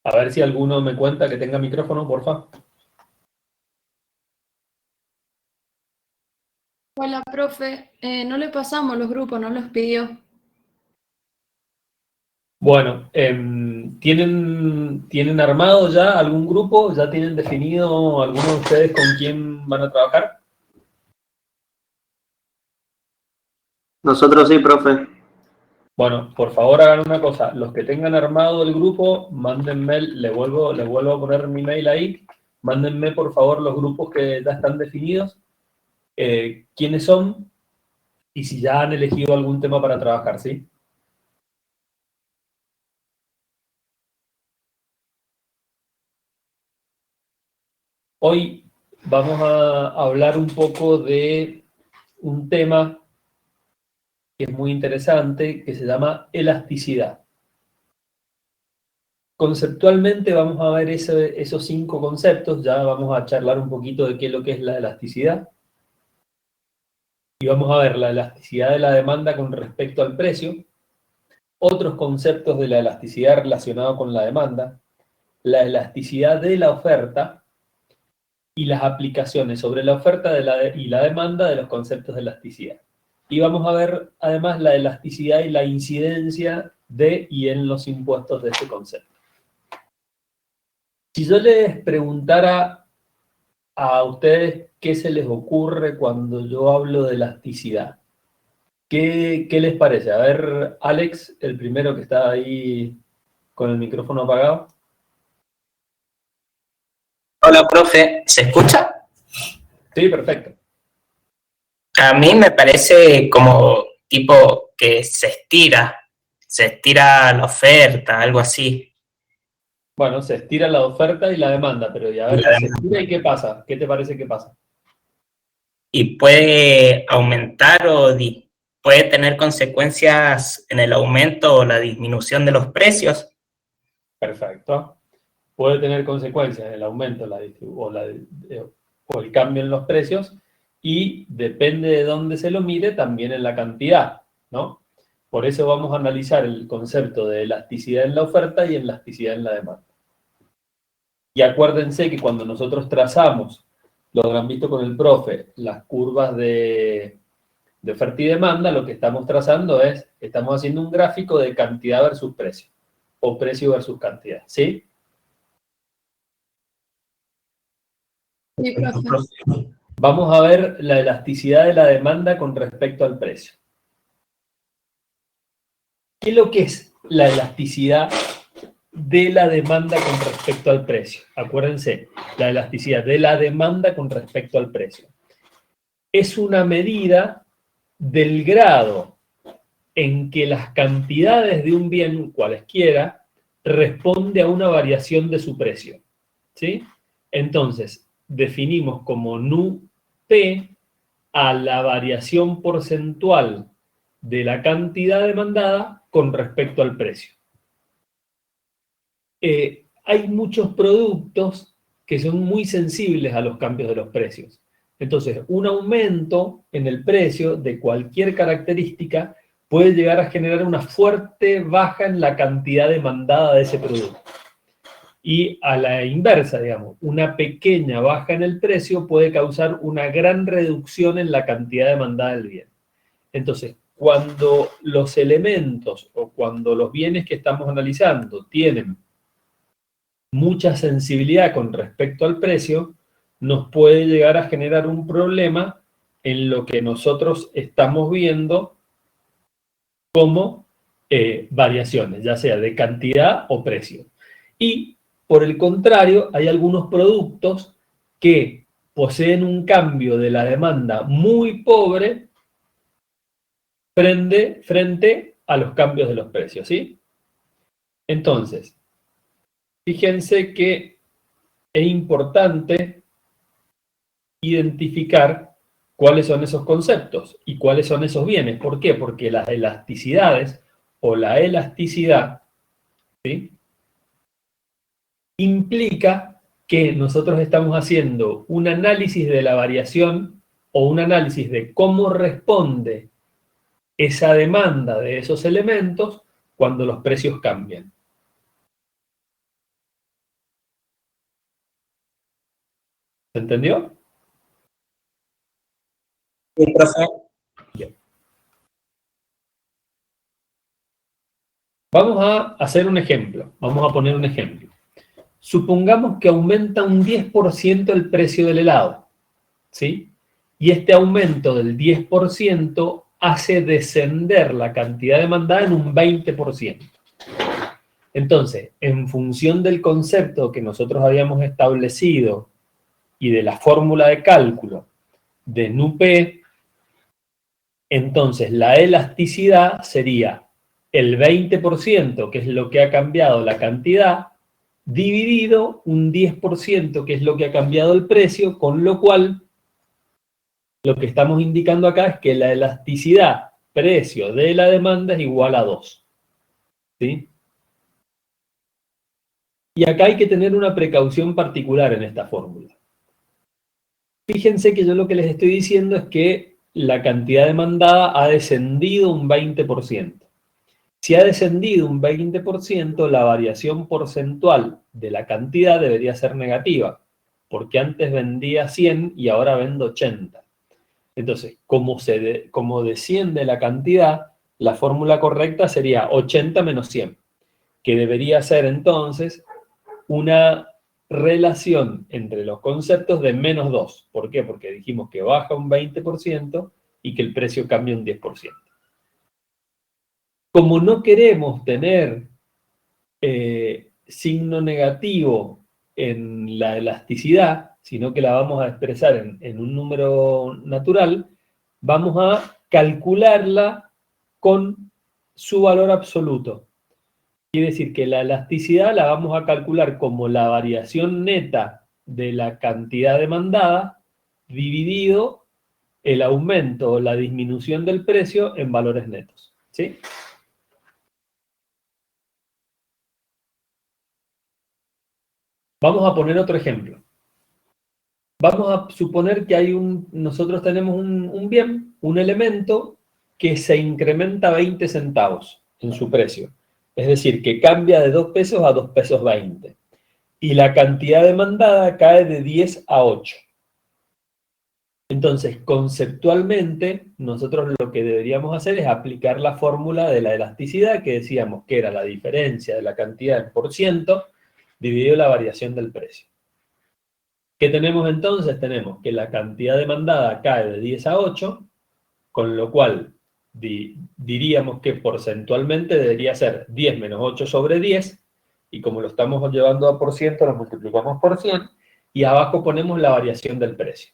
A ver si alguno me cuenta que tenga micrófono, porfa. Hola, profe. No le pasamos los grupos, no los pidió. Bueno, ¿tienen armado ya algún grupo? ¿Ya tienen definido alguno de ustedes con quién van a trabajar? Nosotros sí, profe. Bueno, por favor hagan una cosa. Los que tengan armado el grupo, mándenme, les vuelvo a poner mi mail ahí. Mándenme, por favor, los grupos que ya están definidos, quiénes son y si ya han elegido algún tema para trabajar, ¿sí? Hoy vamos a hablar un poco de un tema que es muy interesante, que se llama elasticidad. Conceptualmente vamos a ver esos 5 conceptos, ya vamos a charlar un poquito de qué es lo que es la elasticidad. Y vamos a ver la elasticidad de la demanda con respecto al precio, otros conceptos de la elasticidad relacionados con la demanda, la elasticidad de la oferta y las aplicaciones sobre la oferta y la demanda de los conceptos de elasticidad. Y vamos a ver además la elasticidad y la incidencia de y en los impuestos de este concepto. Si yo les preguntara a ustedes qué se les ocurre cuando yo hablo de elasticidad, ¿qué les parece? A ver, Alex, el primero que está ahí con el micrófono apagado. Hola, profe, ¿se escucha? Sí, perfecto. A mí me parece como tipo que se estira la oferta, algo así. Bueno, se estira la oferta y la demanda, pero a ver, se estira y ¿qué pasa? ¿Qué te parece que pasa? Y puede aumentar puede tener consecuencias en el aumento o la disminución de los precios. Perfecto. Puede tener consecuencias el aumento o el cambio en los precios y depende de dónde se lo mire también en la cantidad, ¿no? Por eso vamos a analizar el concepto de elasticidad en la oferta y elasticidad en la demanda. Y acuérdense que cuando nosotros trazamos, lo habrán visto con el profe, las curvas de oferta y demanda, lo que estamos trazando estamos haciendo un gráfico de cantidad versus precio, o precio versus cantidad, ¿sí? Sí, profe. Vamos a ver la elasticidad de la demanda con respecto al precio. ¿Qué es lo que es la elasticidad de la demanda con respecto al precio? Acuérdense, la elasticidad de la demanda con respecto al precio. Es una medida del grado en que las cantidades de un bien cualesquiera responde a una variación de su precio, ¿sí? Entonces, definimos como nu P a la variación porcentual de la cantidad demandada con respecto al precio. Hay muchos productos que son muy sensibles a los cambios de los precios. Entonces, un aumento en el precio de cualquier característica puede llegar a generar una fuerte baja en la cantidad demandada de ese producto. Y a la inversa, digamos, una pequeña baja en el precio puede causar una gran reducción en la cantidad demandada del bien. Entonces, cuando los elementos o cuando los bienes que estamos analizando tienen mucha sensibilidad con respecto al precio, nos puede llegar a generar un problema en lo que nosotros estamos viendo como variaciones, ya sea de cantidad o precio. Y, por el contrario, hay algunos productos que poseen un cambio de la demanda muy pobre frente a los cambios de los precios, ¿sí? Entonces, fíjense que es importante identificar cuáles son esos conceptos y cuáles son esos bienes. ¿Por qué? Porque las elasticidades o la elasticidad, ¿sí?, implica que nosotros estamos haciendo un análisis de la variación o un análisis de cómo responde esa demanda de esos elementos cuando los precios cambian. ¿Se entendió? Sí, profe. Vamos a hacer un ejemplo. Vamos a poner un ejemplo. Supongamos que aumenta un 10% el precio del helado, ¿sí? Y este aumento del 10% hace descender la cantidad demandada en un 20%. Entonces, en función del concepto que nosotros habíamos establecido y de la fórmula de cálculo de NUP, entonces la elasticidad sería el 20%, que es lo que ha cambiado la cantidad, dividido un 10%, que es lo que ha cambiado el precio, con lo cual lo que estamos indicando acá es que la elasticidad precio de la demanda es igual a 2. ¿Sí? Y acá hay que tener una precaución particular en esta fórmula. Fíjense que yo lo que les estoy diciendo es que la cantidad demandada ha descendido un 20%. Si ha descendido un 20%, la variación porcentual de la cantidad debería ser negativa, porque antes vendía 100 y ahora vendo 80. Entonces, como desciende la cantidad, la fórmula correcta sería 80 menos 100, que debería ser entonces una relación entre los conceptos de menos 2. ¿Por qué? Porque dijimos que baja un 20% y que el precio cambia un 10%. Como no queremos tener signo negativo en la elasticidad, sino que la vamos a expresar en un número natural, vamos a calcularla con su valor absoluto. Quiere decir que la elasticidad la vamos a calcular como la variación neta de la cantidad demandada dividido el aumento o la disminución del precio en valores netos. ¿Sí? Vamos a poner otro ejemplo. Vamos a suponer que nosotros tenemos un bien, un elemento que se incrementa 20 centavos en su precio. Es decir, que cambia de 2 pesos a 2 pesos 20. Y la cantidad demandada cae de 10 a 8. Entonces, conceptualmente, nosotros lo que deberíamos hacer es aplicar la fórmula de la elasticidad, que decíamos que era la diferencia de la cantidad en por ciento dividido la variación del precio. ¿Qué tenemos entonces? Tenemos que la cantidad demandada cae de 10 a 8, con lo cual diríamos que porcentualmente debería ser 10 menos 8 sobre 10, y como lo estamos llevando a por ciento, lo multiplicamos por 100, y abajo ponemos la variación del precio.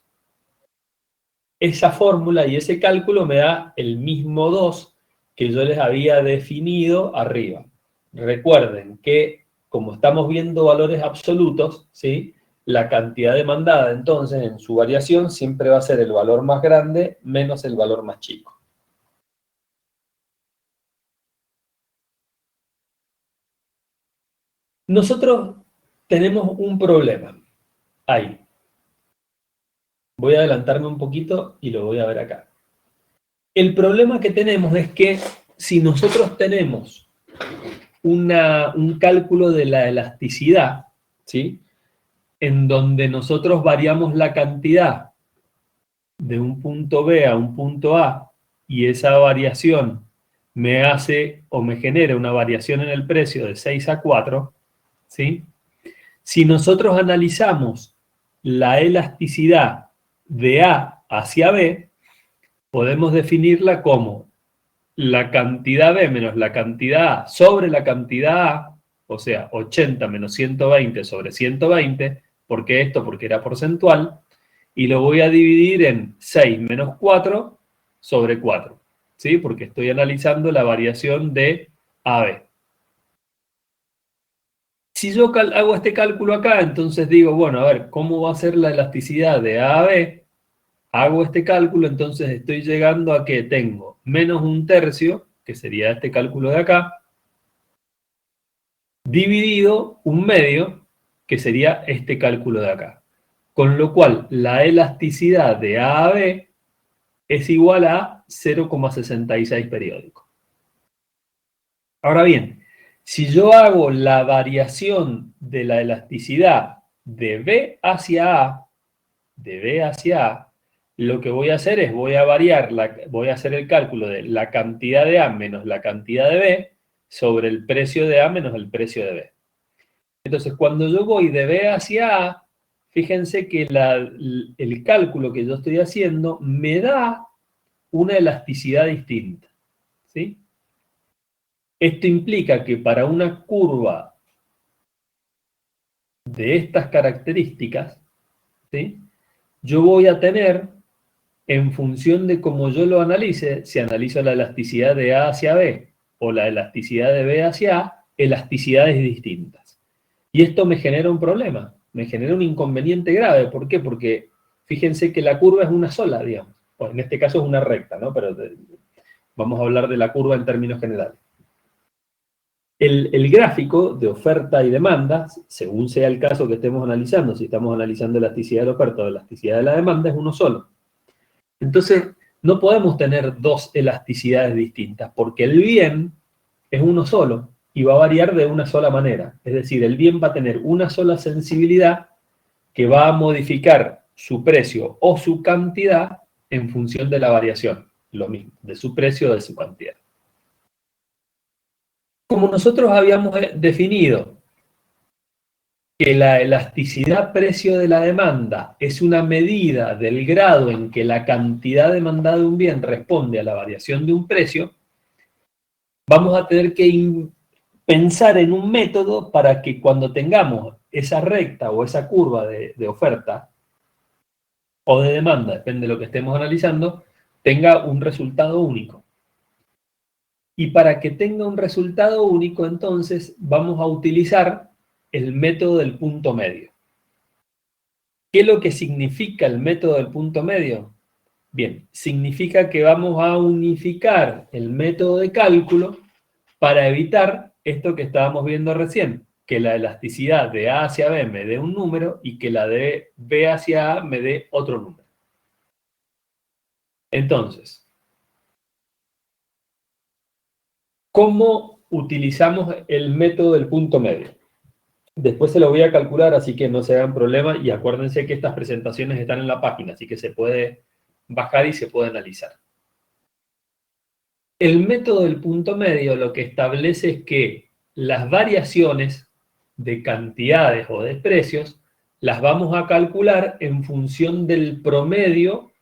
Esa fórmula y ese cálculo me da el mismo 2 que yo les había definido arriba. Recuerden que, como estamos viendo valores absolutos, ¿sí?, la cantidad demandada, entonces, en su variación, siempre va a ser el valor más grande menos el valor más chico. Nosotros tenemos un problema ahí. Voy a adelantarme un poquito y lo voy a ver acá. El problema que tenemos es que si nosotros tenemos un cálculo de la elasticidad, ¿sí?, en donde nosotros variamos la cantidad de un punto B a un punto A, y esa variación me hace o me genera una variación en el precio de 6 a 4, ¿sí? Si nosotros analizamos la elasticidad de A hacia B, podemos definirla como la cantidad B menos la cantidad A sobre la cantidad A, o sea, 80 menos 120 sobre 120, ¿por qué esto? Porque era porcentual, y lo voy a dividir en 6 menos 4 sobre 4, ¿sí? Porque estoy analizando la variación de AB. Si yo hago este cálculo acá, entonces digo, bueno, a ver, ¿cómo va a ser la elasticidad de A a B? Hago este cálculo, entonces estoy llegando a que tengo menos un tercio, que sería este cálculo de acá, dividido un medio, que sería este cálculo de acá. Con lo cual, la elasticidad de A a B es igual a 0,66 periódico. Ahora bien, si yo hago la variación de la elasticidad de B hacia A, de B hacia A, lo que voy a hacer es, voy a hacer el cálculo de la cantidad de A menos la cantidad de B sobre el precio de A menos el precio de B. Entonces, cuando yo voy de B hacia A, fíjense que el cálculo que yo estoy haciendo me da una elasticidad distinta, ¿sí? Esto implica que para una curva de estas características, ¿sí?, yo voy a tener, en función de cómo yo lo analice, si analizo la elasticidad de A hacia B o la elasticidad de B hacia A, elasticidades distintas. Y esto me genera un problema, me genera un inconveniente grave. ¿Por qué? Porque fíjense que la curva es una sola, digamos. Bueno, en este caso es una recta, ¿no? Pero vamos a hablar de la curva en términos generales. El gráfico de oferta y demanda, según sea el caso que estemos analizando, si estamos analizando elasticidad de la oferta o elasticidad de la demanda, es uno solo. Entonces, no podemos tener dos elasticidades distintas, porque el bien es uno solo y va a variar de una sola manera. Es decir, el bien va a tener una sola sensibilidad que va a modificar su precio o su cantidad en función de la variación, lo mismo, de su precio o de su cantidad. Como nosotros habíamos definido que la elasticidad precio de la demanda es una medida del grado en que la cantidad demandada de un bien responde a la variación de un precio, vamos a tener que pensar en un método para que cuando tengamos esa recta o esa curva de oferta o de demanda, depende de lo que estemos analizando, tenga un resultado único. Y para que tenga un resultado único, entonces, vamos a utilizar el método del punto medio. ¿Qué es lo que significa el método del punto medio? Bien, significa que vamos a unificar el método de cálculo para evitar esto que estábamos viendo recién, que la elasticidad de A hacia B me dé un número y que la de B hacia A me dé otro número. Entonces, ¿cómo utilizamos el método del punto medio? Después se lo voy a calcular, así que no se hagan problema, y acuérdense que estas presentaciones están en la página, así que se puede bajar y se puede analizar. El método del punto medio lo que establece es que las variaciones de cantidades o de precios las vamos a calcular en función del promedio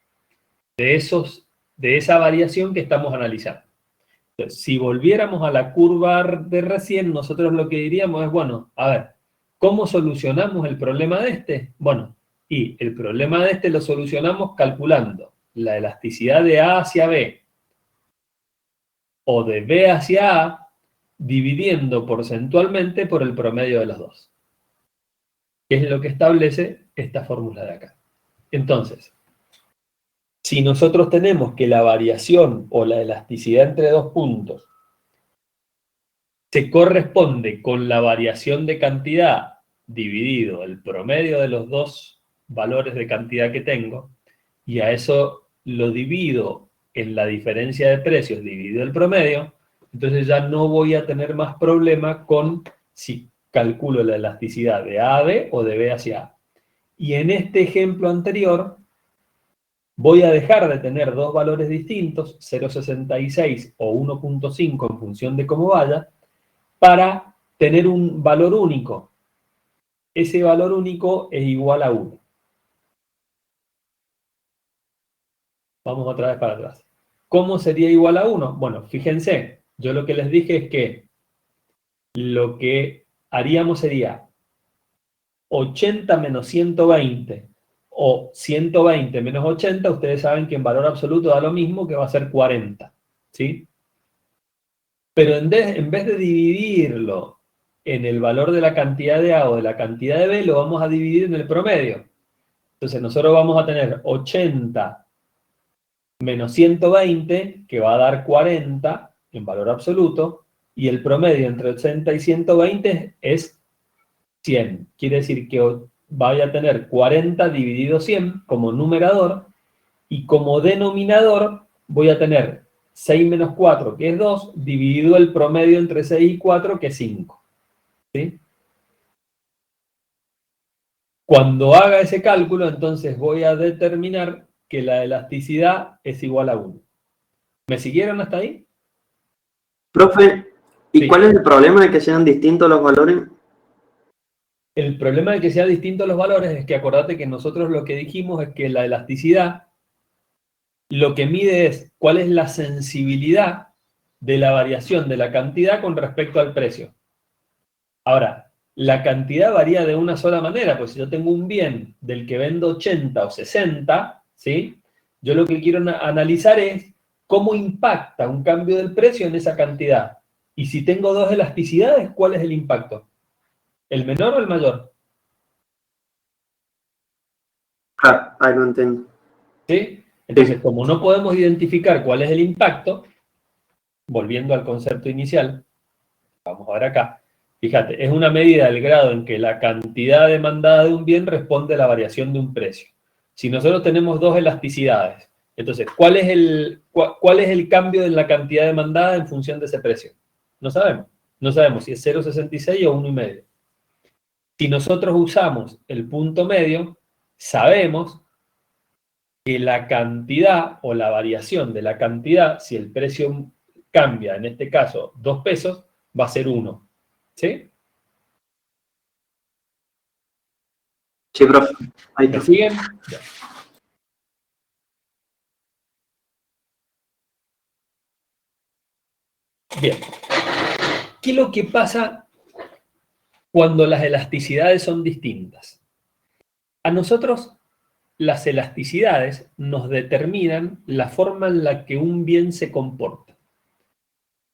de esa variación que estamos analizando. Entonces, si volviéramos a la curva de recién, nosotros lo que diríamos es, bueno, a ver, ¿cómo solucionamos el problema de este? Bueno, y el problema de este lo solucionamos calculando la elasticidad de A hacia B o de B hacia A, dividiendo porcentualmente por el promedio de los dos. Que es lo que establece esta fórmula de acá. Entonces, si nosotros tenemos que la variación o la elasticidad entre dos puntos se corresponde con la variación de cantidad dividido el promedio de los dos valores de cantidad que tengo, y a eso lo divido en la diferencia de precios dividido el promedio, entonces ya no voy a tener más problema con si calculo la elasticidad de A a B o de B hacia A. Y en este ejemplo anterior, voy a dejar de tener dos valores distintos, 0,66 o 1,5 en función de cómo vaya, para tener un valor único. Ese valor único es igual a 1. Vamos otra vez para atrás. ¿Cómo sería igual a 1? Bueno, fíjense, yo lo que les dije es que lo que haríamos sería 80 menos 120 o 120 menos 80, ustedes saben que en valor absoluto da lo mismo, que va a ser 40, ¿sí? Pero en vez de dividirlo en el valor de la cantidad de A o de la cantidad de B, lo vamos a dividir en el promedio. Entonces nosotros vamos a tener 80 menos 120, que va a dar 40 en valor absoluto, y el promedio entre 80 y 120 es 100. Quiere decir que vaya a tener 40 dividido 100 como numerador, y como denominador voy a tener 6 menos 4, que es 2, dividido el promedio entre 6 y 4, que es 5. ¿Sí? Cuando haga ese cálculo, entonces voy a determinar que la elasticidad es igual a 1. ¿Me siguieron hasta ahí? Profe, ¿y Sí. cuál es el problema de que sean distintos los valores? El problema de que sean distintos los valores es que acordate que nosotros lo que dijimos es que la elasticidad lo que mide es cuál es la sensibilidad de la variación de la cantidad con respecto al precio. Ahora, la cantidad varía de una sola manera, pues si yo tengo un bien del que vendo 80 o 60, ¿sí? Yo lo que quiero analizar es cómo impacta un cambio del precio en esa cantidad. Y si tengo dos elasticidades, ¿cuál es el impacto? ¿El menor o el mayor? Claro, ahí lo entiendo. ¿Sí? Entonces, como no podemos identificar cuál es el impacto, volviendo al concepto inicial, vamos a ver acá, fíjate, es una medida del grado en que la cantidad demandada de un bien responde a la variación de un precio. Si nosotros tenemos dos elasticidades, entonces, ¿cuál es el cambio de la cantidad demandada en función de ese precio? No sabemos. No sabemos si es 0,66 o 1,5. Si nosotros usamos el punto medio, sabemos que la cantidad o la variación de la cantidad, si el precio cambia, en este caso 2 pesos, va a ser 1. ¿Sí? Sí, profe. Ahí ¿Me está. siguen? Bien. ¿Qué es lo que pasa cuando las elasticidades son distintas? A nosotros las elasticidades nos determinan la forma en la que un bien se comporta.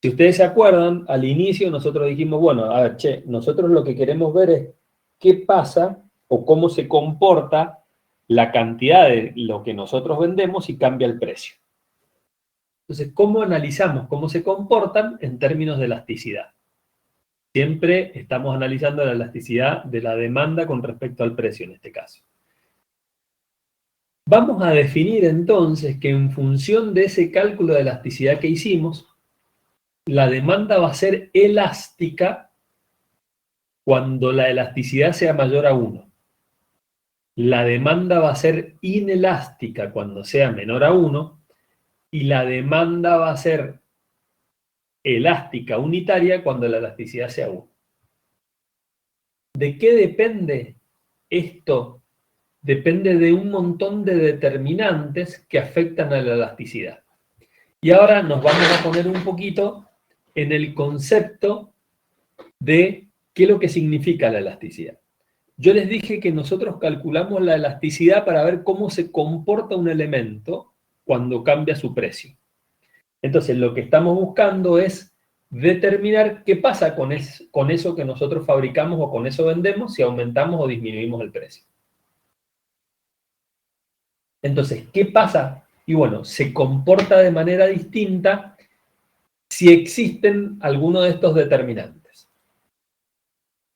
Si ustedes se acuerdan, al inicio nosotros dijimos, bueno, a ver, nosotros lo que queremos ver es qué pasa o cómo se comporta la cantidad de lo que nosotros vendemos y cambia el precio. Entonces, ¿cómo analizamos cómo se comportan en términos de elasticidad? Siempre estamos analizando la elasticidad de la demanda con respecto al precio en este caso. Vamos a definir entonces que en función de ese cálculo de elasticidad que hicimos, la demanda va a ser elástica cuando la elasticidad sea mayor a 1. La demanda va a ser inelástica cuando sea menor a 1 y la demanda va a ser elástica unitaria cuando la elasticidad sea 1. ¿De qué depende esto? Depende de un montón de determinantes que afectan a la elasticidad. Y ahora nos vamos a poner un poquito en el concepto de qué es lo que significa la elasticidad. Yo les dije que nosotros calculamos la elasticidad para ver cómo se comporta un elemento cuando cambia su precio. Entonces, lo que estamos buscando es determinar qué pasa con eso que nosotros fabricamos o con eso vendemos si aumentamos o disminuimos el precio. Entonces, ¿qué pasa? Y bueno, se comporta de manera distinta si existen alguno de estos determinantes.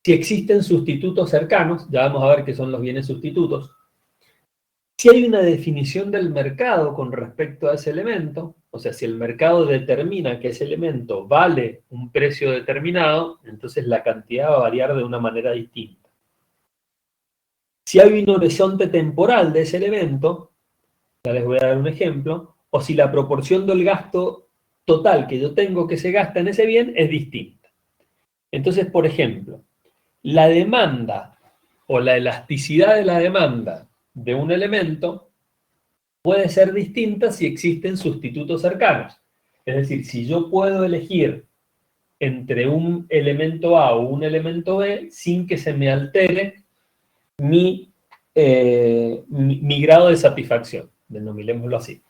Si existen sustitutos cercanos, ya vamos a ver qué son los bienes sustitutos. Si hay una definición del mercado con respecto a ese elemento, o sea, si el mercado determina que ese elemento vale un precio determinado, entonces la cantidad va a variar de una manera distinta. Si hay un horizonte temporal de ese elemento, ya les voy a dar un ejemplo, o si la proporción del gasto total que yo tengo que se gasta en ese bien es distinta. Entonces, por ejemplo, la demanda o la elasticidad de la demanda de un elemento puede ser distinta si existen sustitutos cercanos. Es decir, si yo puedo elegir entre un elemento A o un elemento B sin que se me altere mi grado de satisfacción, denominémoslo así.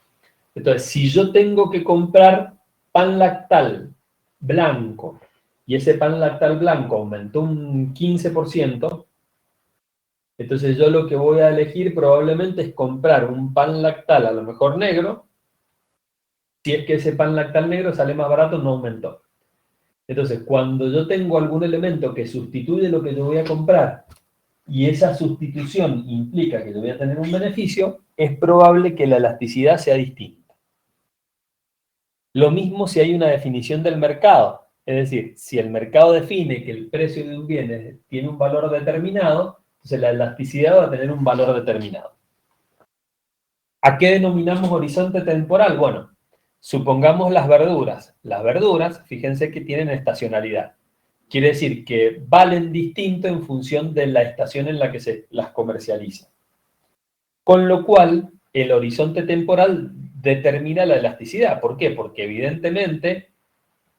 Entonces, si yo tengo que comprar pan lactal blanco y ese pan lactal blanco aumentó un 15%, entonces yo lo que voy a elegir probablemente es comprar un pan lactal a lo mejor negro, si es que ese pan lactal negro sale más barato, no aumentó. Entonces, cuando yo tengo algún elemento que sustituye lo que yo voy a comprar y esa sustitución implica que yo voy a tener un beneficio, es probable que la elasticidad sea distinta. Lo mismo si hay una definición del mercado, es decir, si el mercado define que el precio de un bien tiene un valor determinado, Entonces la elasticidad va a tener un valor determinado. ¿A qué denominamos horizonte temporal? Bueno, supongamos las verduras. Las verduras, fíjense que tienen estacionalidad. Quiere decir que valen distinto en función de la estación en la que se las comercializa. Con lo cual, el horizonte temporal determina la elasticidad. ¿Por qué? Porque evidentemente,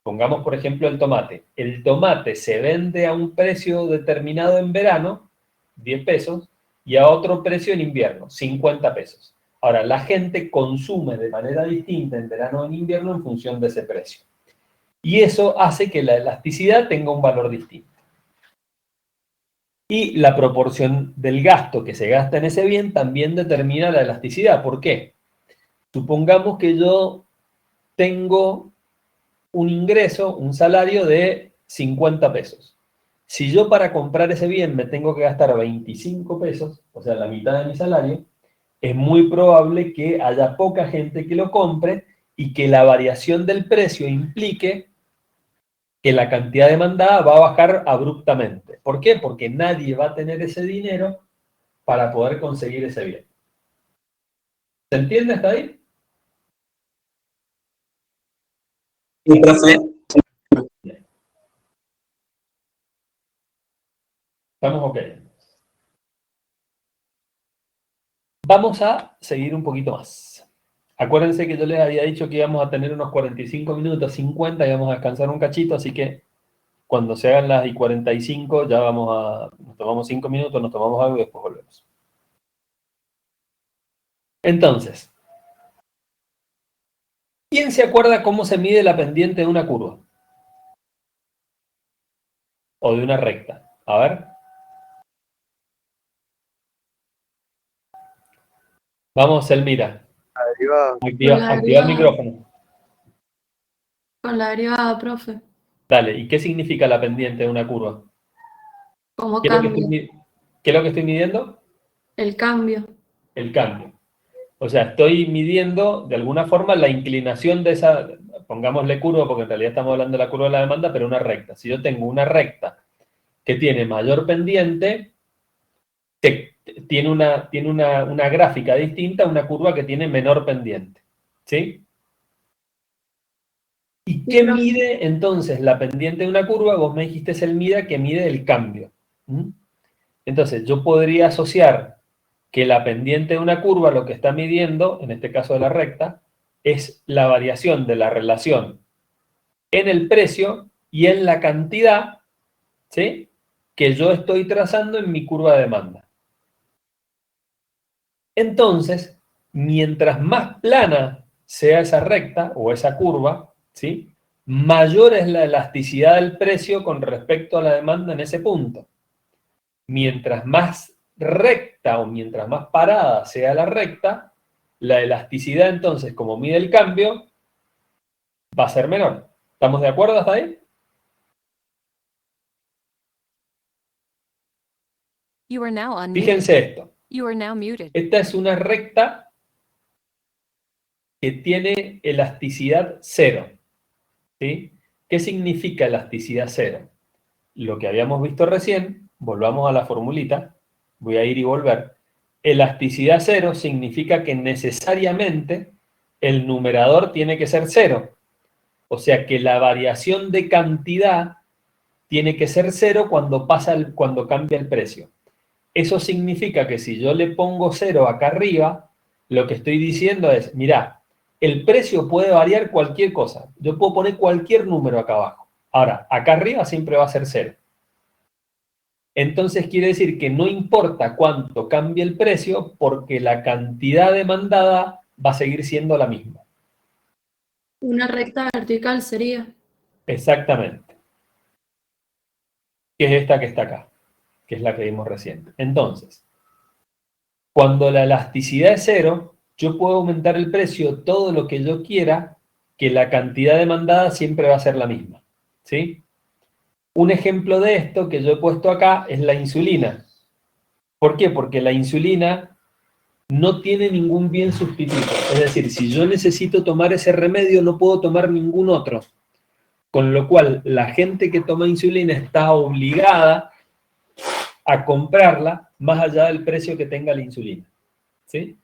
pongamos por ejemplo el tomate. El tomate se vende a un precio determinado en verano, 10 pesos, y a otro precio en invierno, 50 pesos. Ahora, la gente consume de manera distinta en verano o en invierno en función de ese precio. Y eso hace que la elasticidad tenga un valor distinto. Y la proporción del gasto que se gasta en ese bien también determina la elasticidad. ¿Por qué? Supongamos que yo tengo un ingreso, un salario de 50 pesos. Si yo para comprar ese bien me tengo que gastar 25 pesos, o sea, la mitad de mi salario, es muy probable que haya poca gente que lo compre y que la variación del precio implique que la cantidad demandada va a bajar abruptamente. ¿Por qué? Porque nadie va a tener ese dinero para poder conseguir ese bien. ¿Se entiende hasta ahí? Sí, profe. Estamos ok. Vamos a seguir un poquito más. Acuérdense que yo les había dicho que íbamos a tener unos 45 minutos, 50, y vamos a descansar un cachito, así que cuando se hagan las y 45 ya nos tomamos 5 minutos, nos tomamos algo y después volvemos. Entonces, ¿quién se acuerda cómo se mide la pendiente de una curva? O de una recta. A ver. Vamos, Elmira. Activa el micrófono. Con la derivada, profe. Dale, ¿y qué significa la pendiente de una curva? ¿Cómo ¿Qué cambia? es lo que estoy midiendo? El cambio. El cambio. O sea, estoy midiendo de alguna forma la inclinación de esa, pongámosle curva, porque en realidad estamos hablando de la curva de la demanda, pero una recta. Si yo tengo una recta que tiene mayor pendiente, tiene una gráfica distinta a una curva que tiene menor pendiente. ¿Sí? ¿Y qué mide entonces la pendiente de una curva? Vos me dijiste es el MIDA que mide el cambio. Entonces, yo podría asociar que la pendiente de una curva lo que está midiendo, en este caso de la recta, es la variación de la relación en el precio y en la cantidad, ¿sí?, que yo estoy trazando en mi curva de demanda. Entonces, mientras más plana sea esa recta o esa curva, ¿sí?, mayor es la elasticidad del precio con respecto a la demanda en ese punto. Mientras más recta o mientras más parada sea la recta, la elasticidad entonces, como mide el cambio, va a ser menor. ¿Estamos de acuerdo hasta ahí? Fíjense esto. Esta es una recta que tiene elasticidad cero. ¿Sí? ¿Qué significa elasticidad cero? Lo que habíamos visto recién, volvamos a la formulita, voy a ir y volver. Elasticidad cero significa que necesariamente el numerador tiene que ser cero. O sea que la variación de cantidad tiene que ser cero cuando cambia el precio. Eso significa que si yo le pongo cero acá arriba, lo que estoy diciendo es, mirá, el precio puede variar cualquier cosa. Yo puedo poner cualquier número acá abajo. Ahora, acá arriba siempre va a ser cero. Entonces quiere decir que no importa cuánto cambie el precio porque la cantidad demandada va a seguir siendo la misma. Una recta vertical sería. Exactamente. Que es esta que está acá, que es la que vimos recién. Entonces, cuando la elasticidad es cero, yo puedo aumentar el precio todo lo que yo quiera, que la cantidad demandada siempre va a ser la misma. ¿Sí? Un ejemplo de esto que yo he puesto acá es la insulina. ¿Por qué? Porque la insulina no tiene ningún bien sustituto. Es decir, si yo necesito tomar ese remedio, no puedo tomar ningún otro. Con lo cual, la gente que toma insulina está obligada a comprarla más allá del precio que tenga la insulina. ¿Sí?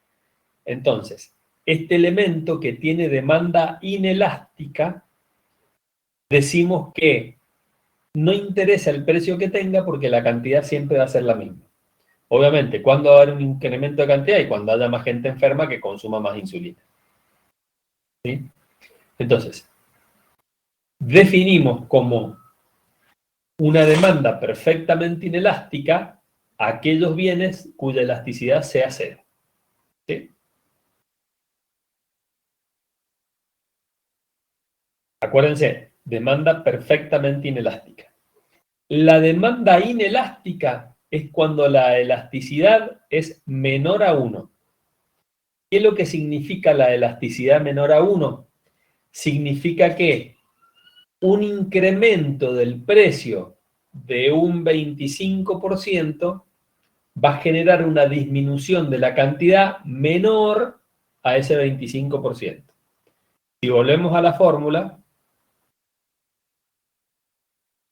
Entonces, este elemento que tiene demanda inelástica, decimos que no interesa el precio que tenga porque la cantidad siempre va a ser la misma. Obviamente, cuando va a haber un incremento de cantidad y cuando haya más gente enferma que consuma más insulina. ¿Sí? Entonces, definimos como una demanda perfectamente inelástica aquellos bienes cuya elasticidad sea cero. ¿Sí? Acuérdense, demanda perfectamente inelástica. La demanda inelástica es cuando la elasticidad es menor a 1. ¿Qué es lo que significa la elasticidad menor a 1? Significa que un incremento del precio de un 25% va a generar una disminución de la cantidad menor a ese 25%. Si volvemos a la fórmula,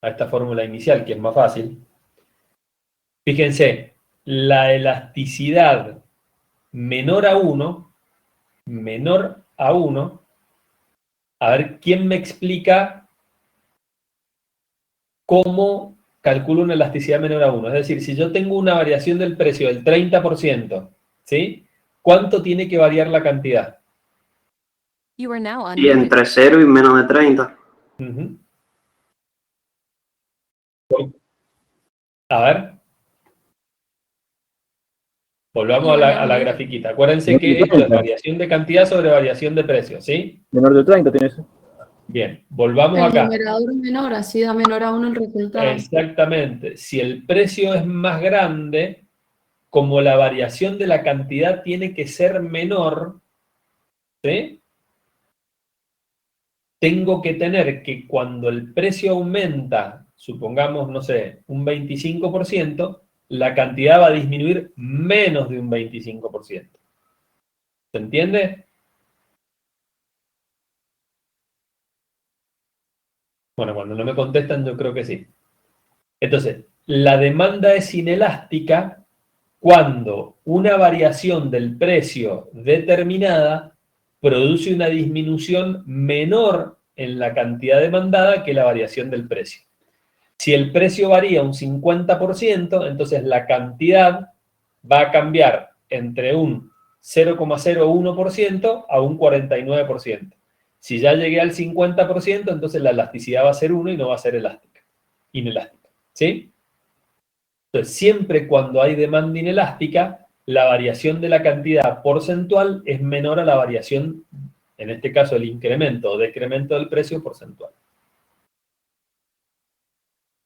a esta fórmula inicial que es más fácil, fíjense, la elasticidad menor a 1, a ver, ¿quién me explica cómo calculo una elasticidad menor a 1? Es decir, si yo tengo una variación del precio del 30%, ¿sí? ¿Cuánto tiene que variar la cantidad? Y entre 0 y menos de 30. Uh-huh. A ver. Volvamos a la grafiquita. Acuérdense que esto es variación de cantidad sobre variación de precio, ¿sí? Menor de 30 tiene eso. Bien, volvamos El acá. numerador es menor, así da menor a 1 el resultado. Exactamente. Si el precio es más grande, como la variación de la cantidad tiene que ser menor, ¿sí? Tengo que tener que cuando el precio aumenta, supongamos, no sé, un 25%, la cantidad va a disminuir menos de un 25%. ¿Se entiende? Bueno, cuando no me contestan, yo creo que sí. Entonces, la demanda es inelástica cuando una variación del precio determinada produce una disminución menor en la cantidad demandada que la variación del precio. Si el precio varía un 50%, entonces la cantidad va a cambiar entre un 0,01% a un 49%. Si ya llegué al 50%, entonces la elasticidad va a ser 1 y no va a ser elástica, inelástica. ¿Sí? Entonces, siempre cuando hay demanda inelástica, la variación de la cantidad porcentual es menor a la variación, en este caso el incremento o decremento del precio porcentual.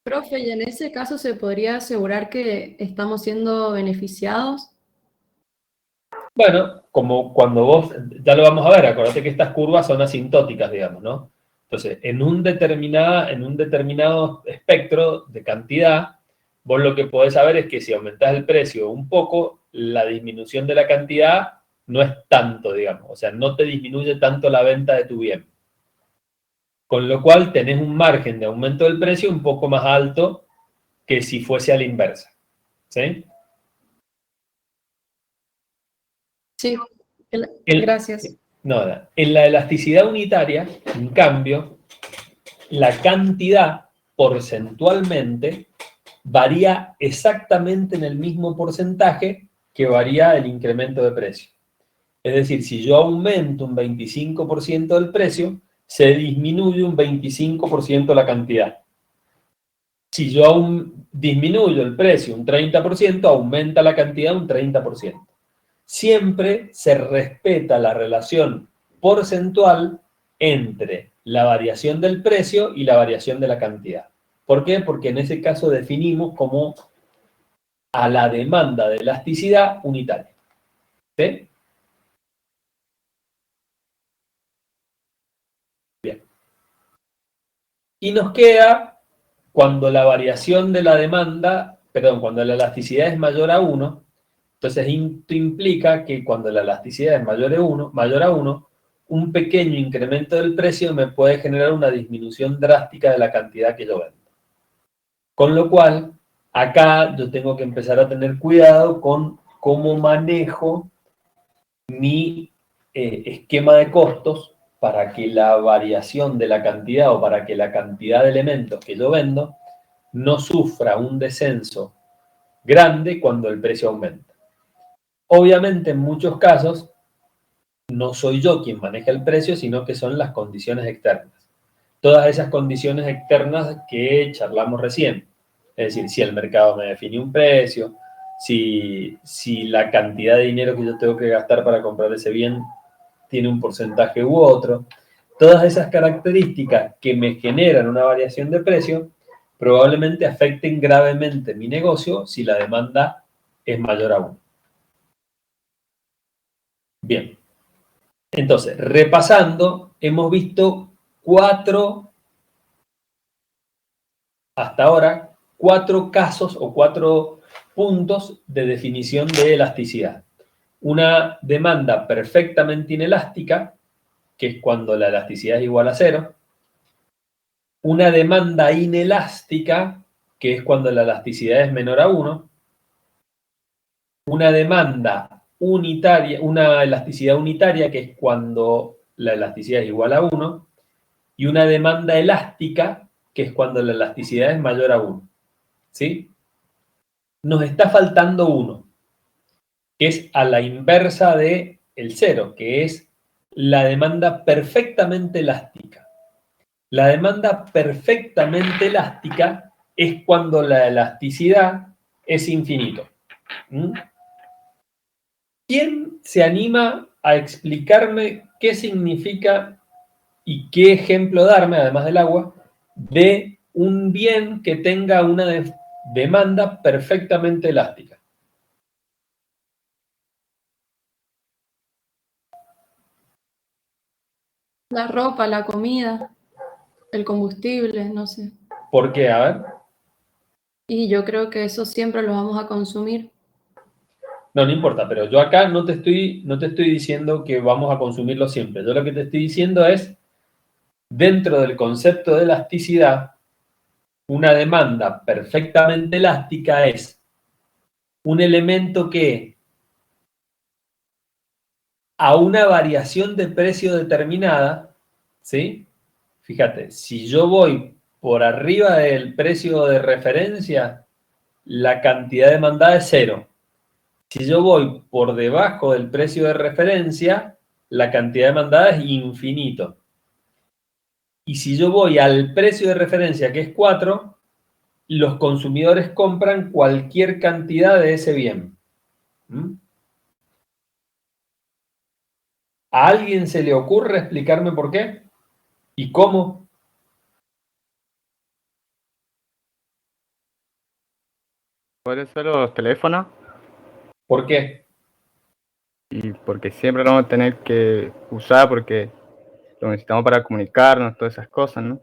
Profe, ¿y en ese caso se podría asegurar que estamos siendo beneficiados? Bueno, como cuando vos, ya lo vamos a ver, acordate que estas curvas son asintóticas, digamos, ¿no? Entonces, en un determinado espectro de cantidad, vos lo que podés saber es que si aumentás el precio un poco, la disminución de la cantidad no es tanto, digamos, o sea, no te disminuye tanto la venta de tu bien. Con lo cual tenés un margen de aumento del precio un poco más alto que si fuese a la inversa. ¿Sí? Sí, gracias. No, en la elasticidad unitaria, en cambio, la cantidad porcentualmente varía exactamente en el mismo porcentaje que varía el incremento de precio. Es decir, si yo aumento un 25% del precio, se disminuye un 25% la cantidad. Si yo disminuyo el precio un 30%, aumenta la cantidad un 30%. Siempre se respeta la relación porcentual entre la variación del precio y la variación de la cantidad. ¿Por qué? Porque en ese caso definimos como a la demanda de elasticidad unitaria. ¿Sí? Bien. Y nos queda cuando la variación de la demanda, cuando la elasticidad es mayor a 1, entonces esto implica que cuando la elasticidad es mayor a 1, un pequeño incremento del precio me puede generar una disminución drástica de la cantidad que yo vendo. Con lo cual, acá yo tengo que empezar a tener cuidado con cómo manejo mi esquema de costos para que la variación de la cantidad o para que la cantidad de elementos que yo vendo no sufra un descenso grande cuando el precio aumenta. Obviamente, en muchos casos, no soy yo quien maneja el precio, sino que son las condiciones externas. Todas esas condiciones externas que charlamos recién. Es decir, si el mercado me define un precio, si la cantidad de dinero que yo tengo que gastar para comprar ese bien tiene un porcentaje u otro. Todas esas características que me generan una variación de precio probablemente afecten gravemente mi negocio si la demanda es mayor a 1. Bien. Entonces, repasando, hemos visto hasta ahora, 4 casos o 4 puntos de definición de elasticidad. Una demanda perfectamente inelástica, que es cuando la elasticidad es igual a 0. Una demanda inelástica, que es cuando la elasticidad es menor a 1. Una demanda unitaria, una elasticidad unitaria, que es cuando la elasticidad es igual a 1. Y una demanda elástica, que es cuando la elasticidad es mayor a 1. ¿Sí? Nos está faltando uno, que es a la inversa del 0, que es la demanda perfectamente elástica. La demanda perfectamente elástica es cuando la elasticidad es infinito. ¿Quién se anima a explicarme qué significa y qué ejemplo darme, además del agua, de un bien que tenga una demanda perfectamente elástica? La ropa, la comida, el combustible, no sé. ¿Por qué? A ver. Y yo creo que eso siempre lo vamos a consumir. No importa, pero yo acá no te estoy diciendo que vamos a consumirlo siempre. Yo lo que te estoy diciendo es, dentro del concepto de elasticidad, una demanda perfectamente elástica es un elemento que a una variación de precio determinada, ¿sí? Fíjate, si yo voy por arriba del precio de referencia, la cantidad demandada es 0. Si yo voy por debajo del precio de referencia, la cantidad demandada es infinito. Y si yo voy al precio de referencia, que es 4, los consumidores compran cualquier cantidad de ese bien. ¿A alguien se le ocurre explicarme por qué? ¿Y cómo? ¿Puede ser los teléfonos? ¿Por qué? Y porque siempre lo vamos a tener que usar porque lo necesitamos para comunicarnos, todas esas cosas, ¿no?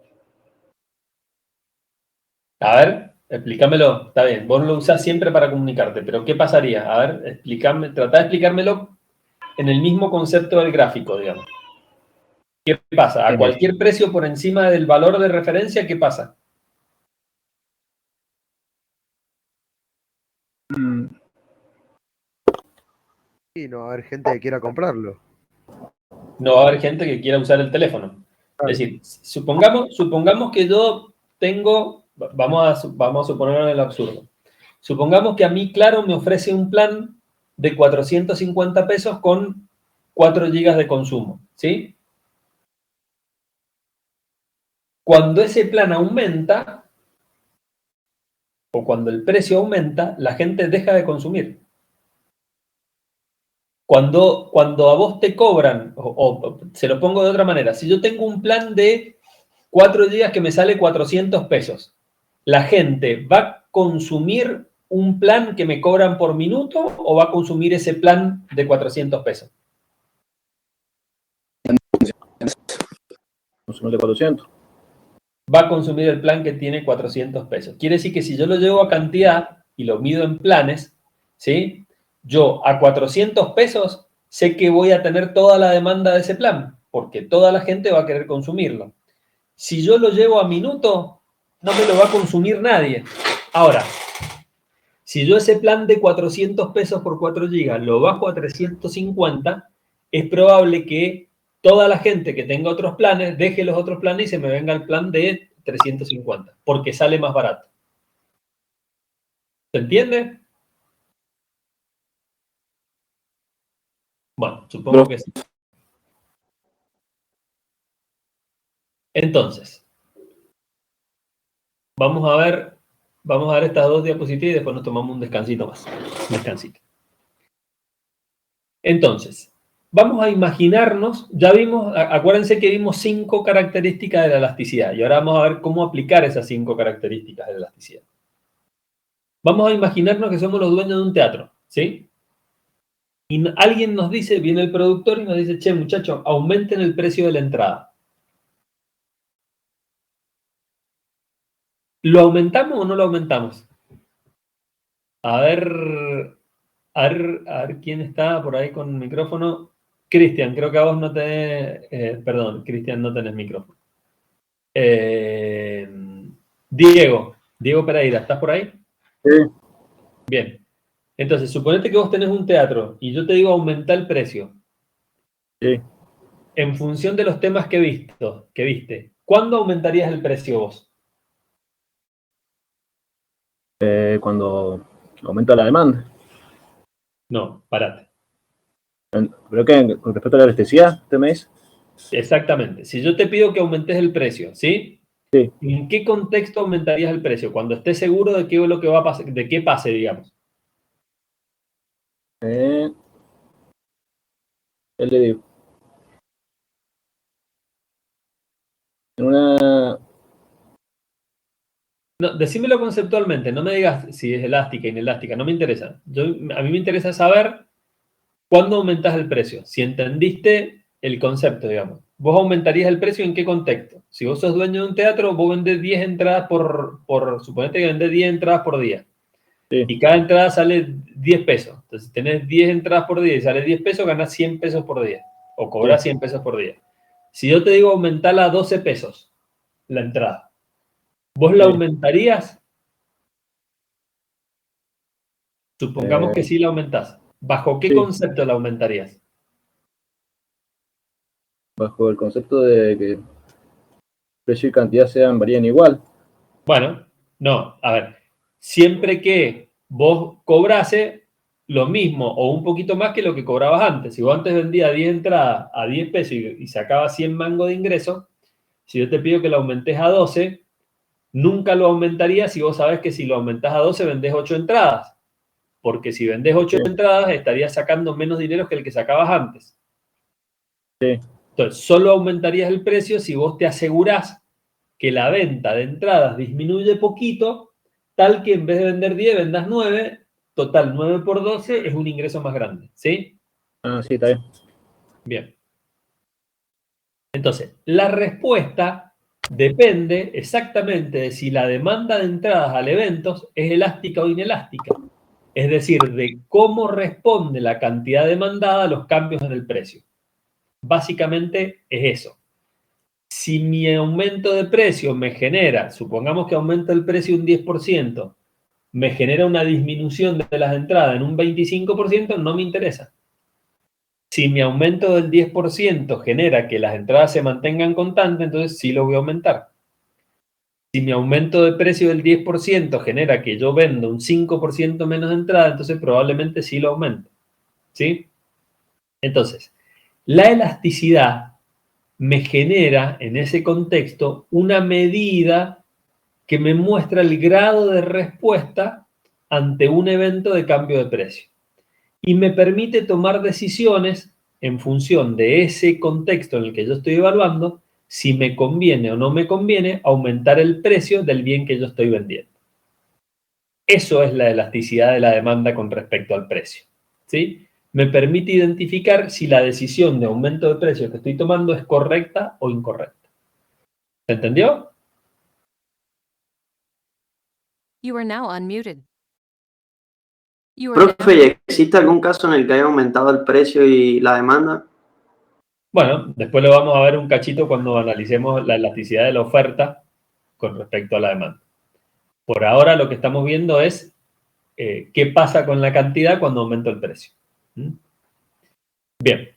A ver, explícamelo. Está bien, vos lo usás siempre para comunicarte, pero ¿qué pasaría? A ver, explícame, tratá de explicármelo en el mismo concepto del gráfico, digamos. ¿Qué pasa? A cualquier precio por encima del valor de referencia, ¿qué pasa? Y no va a haber gente que quiera comprarlo. No va a haber gente que quiera usar el teléfono. Claro. Es decir, supongamos que yo tengo, vamos a suponer el absurdo. Supongamos que a mí, Claro, me ofrece un plan de 450 pesos con 4 GB de consumo, ¿sí? Cuando ese plan aumenta, o cuando el precio aumenta, la gente deja de consumir. Cuando a vos te cobran, o se lo pongo de otra manera, si yo tengo un plan de 4 GB que me sale 400 pesos, ¿la gente va a consumir un plan que me cobran por minuto o va a consumir ese plan de 400 pesos? Consumir de 400. Va a consumir el plan que tiene 400 pesos. Quiere decir que si yo lo llevo a cantidad y lo mido en planes, ¿sí? Yo a 400 pesos sé que voy a tener toda la demanda de ese plan, porque toda la gente va a querer consumirlo. Si yo lo llevo a minuto, no me lo va a consumir nadie. Ahora, Si yo ese plan de 400 pesos por 4 gigas lo bajo a 350, es probable que toda la gente que tenga otros planes deje los otros planes y se me venga el plan de 350, porque sale más barato. ¿Se entiende? Bueno, supongo que sí. Entonces, vamos a ver estas dos diapositivas y después nos tomamos un descansito más. Un descansito. Entonces, vamos a imaginarnos, ya vimos, acuérdense que vimos 5 características de la elasticidad y ahora vamos a ver cómo aplicar esas 5 características de la elasticidad. Vamos a imaginarnos que somos los dueños de un teatro, ¿sí? Y alguien nos dice, viene el productor y nos dice, che, muchachos, aumenten el precio de la entrada. ¿Lo aumentamos o no lo aumentamos? A ver quién está por ahí con el micrófono. Cristian, creo que a vos no tenés... perdón, Cristian, no tenés micrófono. Diego Pereira, ¿estás por ahí? Sí. Bien. Entonces, suponete que vos tenés un teatro y yo te digo aumentar el precio. Sí. En función de los temas que viste, ¿cuándo aumentarías el precio vos? Cuando aumenta la demanda. No, parate. ¿Pero qué? ¿Con respecto a la elasticidad, usted me dice? Exactamente. Si yo te pido que aumentes el precio, ¿sí? Sí. ¿En qué contexto aumentarías el precio? Cuando estés seguro de qué es lo que va a pasar, de qué pase, digamos. ¿Qué le digo? En una... No, decímelo conceptualmente, no me digas si es elástica, inelástica, no me interesa. A mí me interesa saber cuándo aumentas el precio, si entendiste el concepto, digamos. ¿Vos aumentarías el precio en qué contexto? Si vos sos dueño de un teatro, vos vendés 10 entradas suponete que vendés 10 entradas por día. Sí. Y cada entrada sale 10 pesos. Entonces, tenés 10 entradas por día y sale 10 pesos, ganás 100 pesos por día. O cobrás 100 pesos por día. Si yo te digo aumentarla a 12 pesos, la entrada, ¿vos la aumentarías? Supongamos que sí la aumentás. ¿Bajo qué concepto la aumentarías? Bajo el concepto de que precio y cantidad varían igual. Bueno, no, a ver, siempre que vos cobrase lo mismo o un poquito más que lo que cobrabas antes. Si vos antes vendías 10 entradas a 10 pesos y sacabas 100 mangos de ingreso, si yo te pido que lo aumentes a 12, nunca lo aumentarías si vos sabés que si lo aumentás a 12 vendés 8 entradas. Porque si vendés 8 entradas estarías sacando menos dinero que el que sacabas antes. Sí. Entonces, solo aumentarías el precio si vos te asegurás que la venta de entradas disminuye poquito, tal que en vez de vender 10, vendas 9, total 9 por 12 es un ingreso más grande, ¿sí? Ah, sí, está bien. Bien. Entonces, la respuesta depende exactamente de si la demanda de entradas al evento es elástica o inelástica. Es decir, de cómo responde la cantidad demandada a los cambios en el precio. Básicamente es eso. Si mi aumento de precio me genera, supongamos que aumenta el precio un 10%, me genera una disminución de las entradas en un 25%, no me interesa. Si mi aumento del 10% genera que las entradas se mantengan constantes, entonces sí lo voy a aumentar. Si mi aumento de precio del 10% genera que yo vendo un 5% menos de entrada, entonces probablemente sí lo aumento. ¿Sí? Entonces, la elasticidad me genera en ese contexto una medida que me muestra el grado de respuesta ante un evento de cambio de precio. Y me permite tomar decisiones en función de ese contexto en el que yo estoy evaluando, si me conviene o no me conviene aumentar el precio del bien que yo estoy vendiendo. Eso es la elasticidad de la demanda con respecto al precio, ¿sí? Me permite identificar si la decisión de aumento de precio que estoy tomando es correcta o incorrecta. ¿Se entendió? You are now unmuted. Profe, ¿existe algún caso en el que haya aumentado el precio y la demanda? Bueno, después lo vamos a ver un cachito cuando analicemos la elasticidad de la oferta con respecto a la demanda. Por ahora lo que estamos viendo es qué pasa con la cantidad cuando aumento el precio. Bien,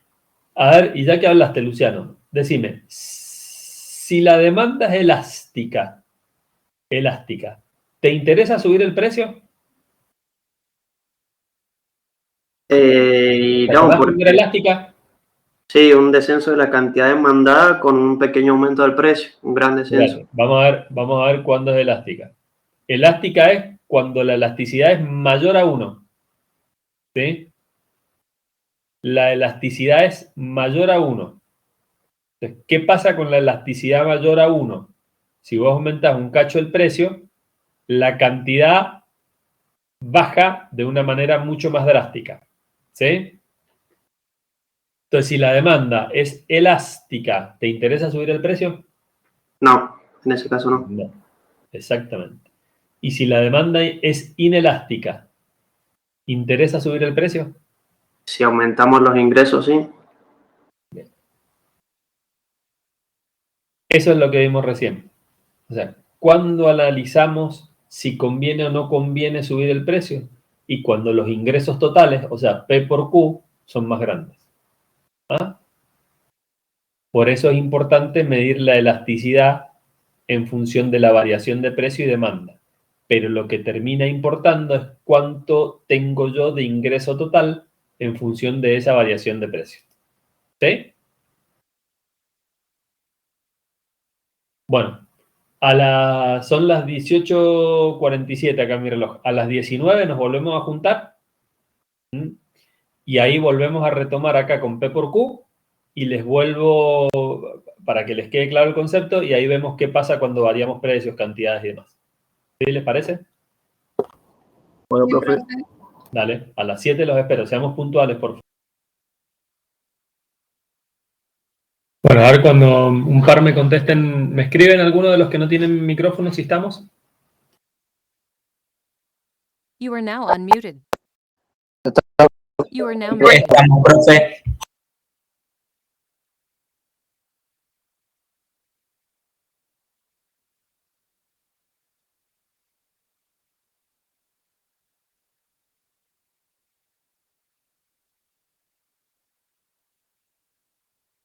a ver, y ya que hablaste, Luciano, decime, si la demanda es elástica, ¿te interesa subir el precio? ¿Te No, acordás cuando era porque elástica? sí, un descenso de la cantidad demandada con un pequeño aumento del precio, un gran descenso. Fíjate, vamos a ver cuándo es elástica. Elástica es cuando la elasticidad es mayor a 1. ¿Sí? La elasticidad es mayor a 1. Entonces, ¿qué pasa con la elasticidad mayor a 1? Si vos aumentás un cacho el precio, la cantidad baja de una manera mucho más drástica. ¿Sí? Entonces, si la demanda es elástica, ¿te interesa subir el precio? No, en ese caso no. No, exactamente. Y si la demanda es inelástica, ¿interesa subir el precio? Si aumentamos los ingresos, sí. Eso es lo que vimos recién. O sea, ¿cuándo analizamos si conviene o no conviene subir el precio? Y cuando los ingresos totales, o sea, P por Q, son más grandes. ¿Ah? Por eso es importante medir la elasticidad en función de la variación de precio y demanda. Pero lo que termina importando es cuánto tengo yo de ingreso total en función de esa variación de precio. ¿Sí? Bueno, son las 18:47 acá en mi reloj. A las 19 nos volvemos a juntar. Y ahí volvemos a retomar acá con P por Q. Y les vuelvo para que les quede claro el concepto. Y ahí vemos qué pasa cuando variamos precios, cantidades y demás. ¿Sí les parece? Bueno, profe. Dale, a las 7 los espero. Seamos puntuales, por favor. Bueno, a ver cuando un par me contesten. ¿Me escriben alguno de los que no tienen micrófono si estamos? You are now unmuted. You are now muted. Estamos, profe.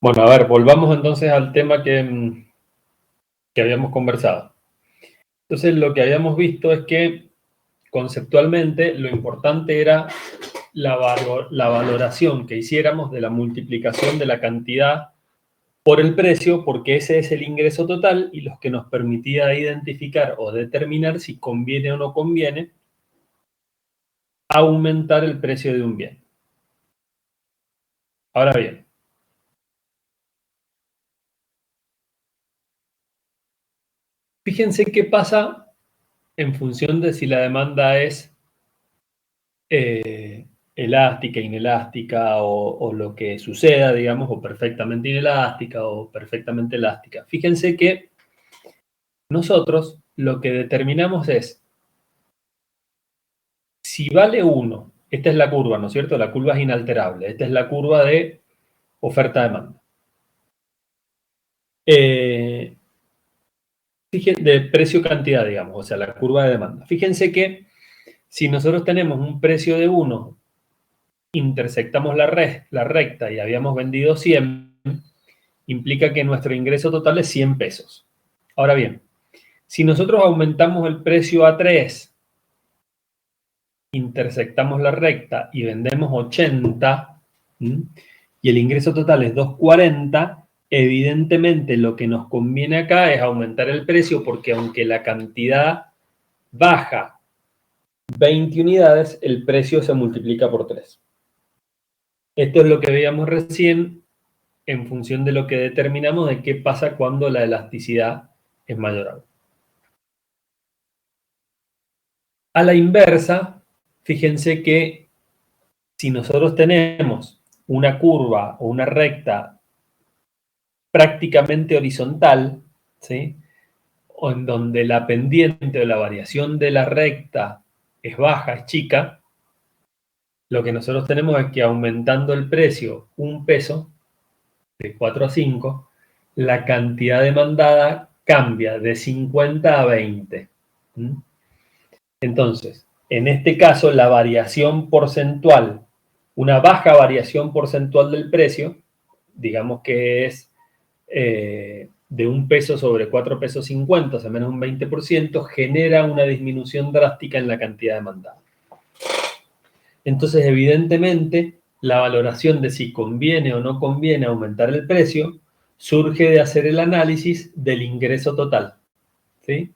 Bueno, a ver, volvamos entonces al tema que habíamos conversado. Entonces, lo que habíamos visto es que conceptualmente lo importante era la valoración que hiciéramos de la multiplicación de la cantidad por el precio, porque ese es el ingreso total y los que nos permitía identificar o determinar si conviene o no conviene aumentar el precio de un bien. Ahora bien, fíjense qué pasa en función de si la demanda es elástica, inelástica o lo que suceda, digamos, o perfectamente inelástica o perfectamente elástica. Fíjense que nosotros lo que determinamos es si vale 1, esta es la curva, ¿no es cierto? La curva es inalterable, esta es la curva de oferta-demanda. De precio-cantidad, digamos, o sea, la curva de demanda. Fíjense que si nosotros tenemos un precio de 1, intersectamos la recta y habíamos vendido 100, implica que nuestro ingreso total es 100 pesos. Ahora bien, si nosotros aumentamos el precio a 3, intersectamos la recta y vendemos 80, y el ingreso total es 240, evidentemente lo que nos conviene acá es aumentar el precio porque aunque la cantidad baja 20 unidades, el precio se multiplica por 3. Esto es lo que veíamos recién en función de lo que determinamos de qué pasa cuando la elasticidad es mayor a 1. A la inversa, fíjense que si nosotros tenemos una curva o una recta prácticamente horizontal, ¿sí? O en donde la pendiente o la variación de la recta es baja, es chica, lo que nosotros tenemos es que aumentando el precio 1 peso, de 4 a 5, la cantidad demandada cambia de 50 a 20. Entonces, en este caso la variación porcentual, una baja variación porcentual del precio, digamos que es de 1 peso sobre 4 pesos 50, o sea, menos un 20%, genera una disminución drástica en la cantidad demandada. Entonces, evidentemente, la valoración de si conviene o no conviene aumentar el precio surge de hacer el análisis del ingreso total, ¿sí?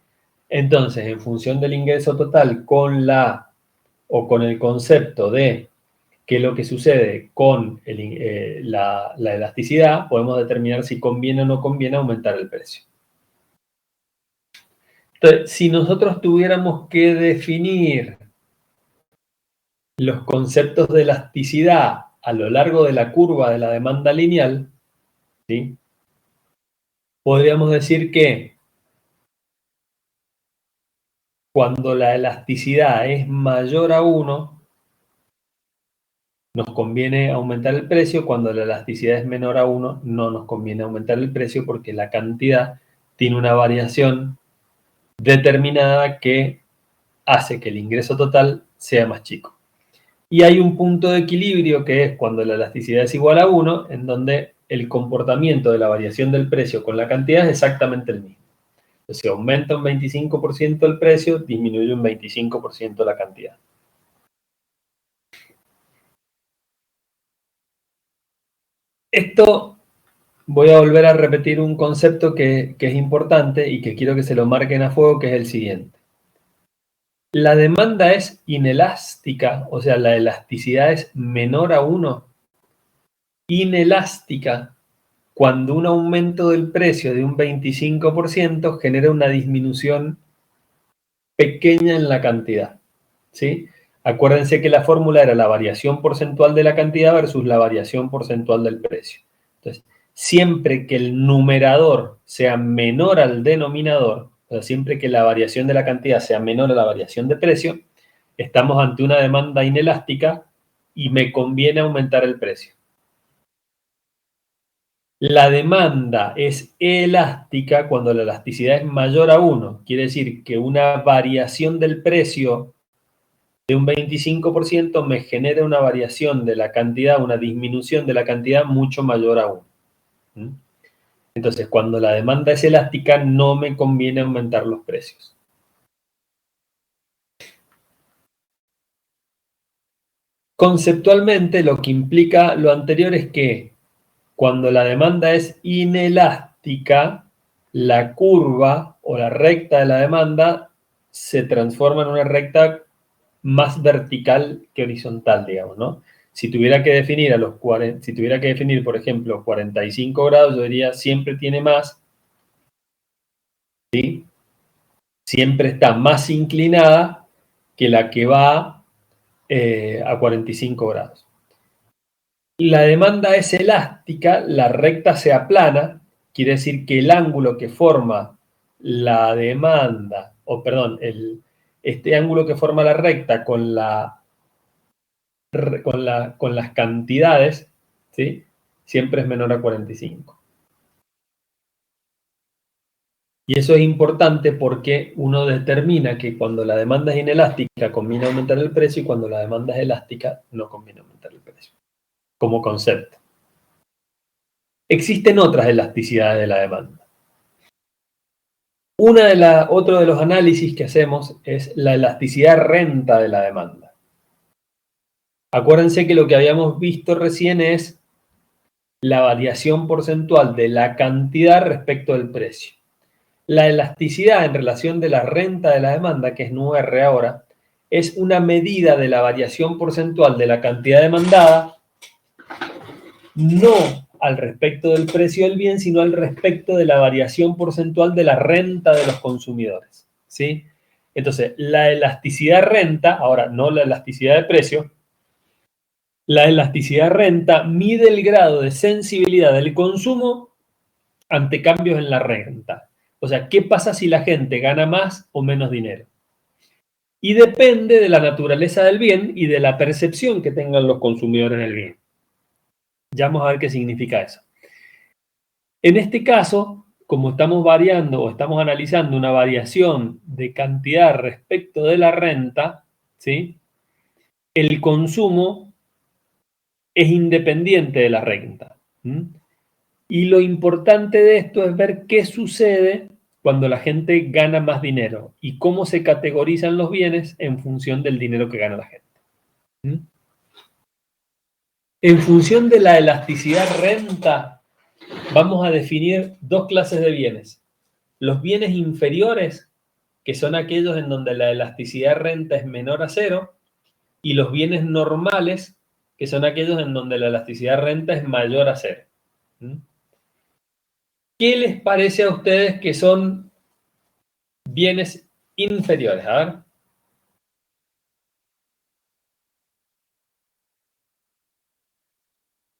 Entonces, en función del ingreso total con el concepto de qué es lo que sucede con la elasticidad, podemos determinar si conviene o no conviene aumentar el precio. Entonces, si nosotros tuviéramos que definir los conceptos de elasticidad a lo largo de la curva de la demanda lineal, ¿sí? Podríamos decir que cuando la elasticidad es mayor a 1, nos conviene aumentar el precio. Cuando la elasticidad es menor a 1, no nos conviene aumentar el precio porque la cantidad tiene una variación determinada que hace que el ingreso total sea más chico. Y hay un punto de equilibrio que es cuando la elasticidad es igual a 1, en donde el comportamiento de la variación del precio con la cantidad es exactamente el mismo. Si aumenta un 25% el precio, disminuye un 25% la cantidad. Esto voy a volver a repetir un concepto que es importante y que quiero que se lo marquen a fuego, que es el siguiente. La demanda es inelástica, o sea, la elasticidad es menor a 1. Inelástica cuando un aumento del precio de un 25% genera una disminución pequeña en la cantidad, ¿sí? Acuérdense que la fórmula era la variación porcentual de la cantidad versus la variación porcentual del precio. Entonces, siempre que el numerador sea menor al denominador, o sea, siempre que la variación de la cantidad sea menor a la variación de precio, estamos ante una demanda inelástica y me conviene aumentar el precio. La demanda es elástica cuando la elasticidad es mayor a 1. Quiere decir que una variación del precio de un 25% me genera una variación de la cantidad, una disminución de la cantidad mucho mayor a 1. Entonces, cuando la demanda es elástica, no me conviene aumentar los precios. Conceptualmente, lo que implica lo anterior es que cuando la demanda es inelástica, la curva o la recta de la demanda se transforma en una recta más vertical que horizontal, digamos, ¿no? Si tuviera que definir por ejemplo, 45 grados, yo diría siempre tiene más, ¿sí? Siempre está más inclinada que la que va a 45 grados. La demanda es elástica, la recta se aplana, quiere decir que el ángulo que forma la demanda, este ángulo que forma la recta con las cantidades, ¿sí? Siempre es menor a 45. Y eso es importante porque uno determina que cuando la demanda es inelástica conviene aumentar el precio y cuando la demanda es elástica no conviene aumentar el precio, como concepto. Existen otras elasticidades de la demanda. Otro de los análisis que hacemos es la elasticidad renta de la demanda. Acuérdense que lo que habíamos visto recién es la variación porcentual de la cantidad respecto del precio. La elasticidad en relación de la renta de la demanda, que es NUR ahora, es una medida de la variación porcentual de la cantidad demandada, no al respecto del precio del bien, sino al respecto de la variación porcentual de la renta de los consumidores, ¿sí? Entonces, la elasticidad renta, ahora no la elasticidad de precio, la elasticidad renta mide el grado de sensibilidad del consumo ante cambios en la renta. O sea, ¿qué pasa si la gente gana más o menos dinero? Y depende de la naturaleza del bien y de la percepción que tengan los consumidores del bien. Ya vamos a ver qué significa eso. En este caso, como estamos variando o estamos analizando una variación de cantidad respecto de la renta, ¿sí? El consumo es independiente de la renta. Y lo importante de esto es ver qué sucede cuando la gente gana más dinero y cómo se categorizan los bienes en función del dinero que gana la gente. En función de la elasticidad renta, vamos a definir dos clases de bienes. Los bienes inferiores, que son aquellos en donde la elasticidad renta es menor a 0, y los bienes normales, que son aquellos en donde la elasticidad renta es mayor a 0. ¿Qué les parece a ustedes que son bienes inferiores? A ver.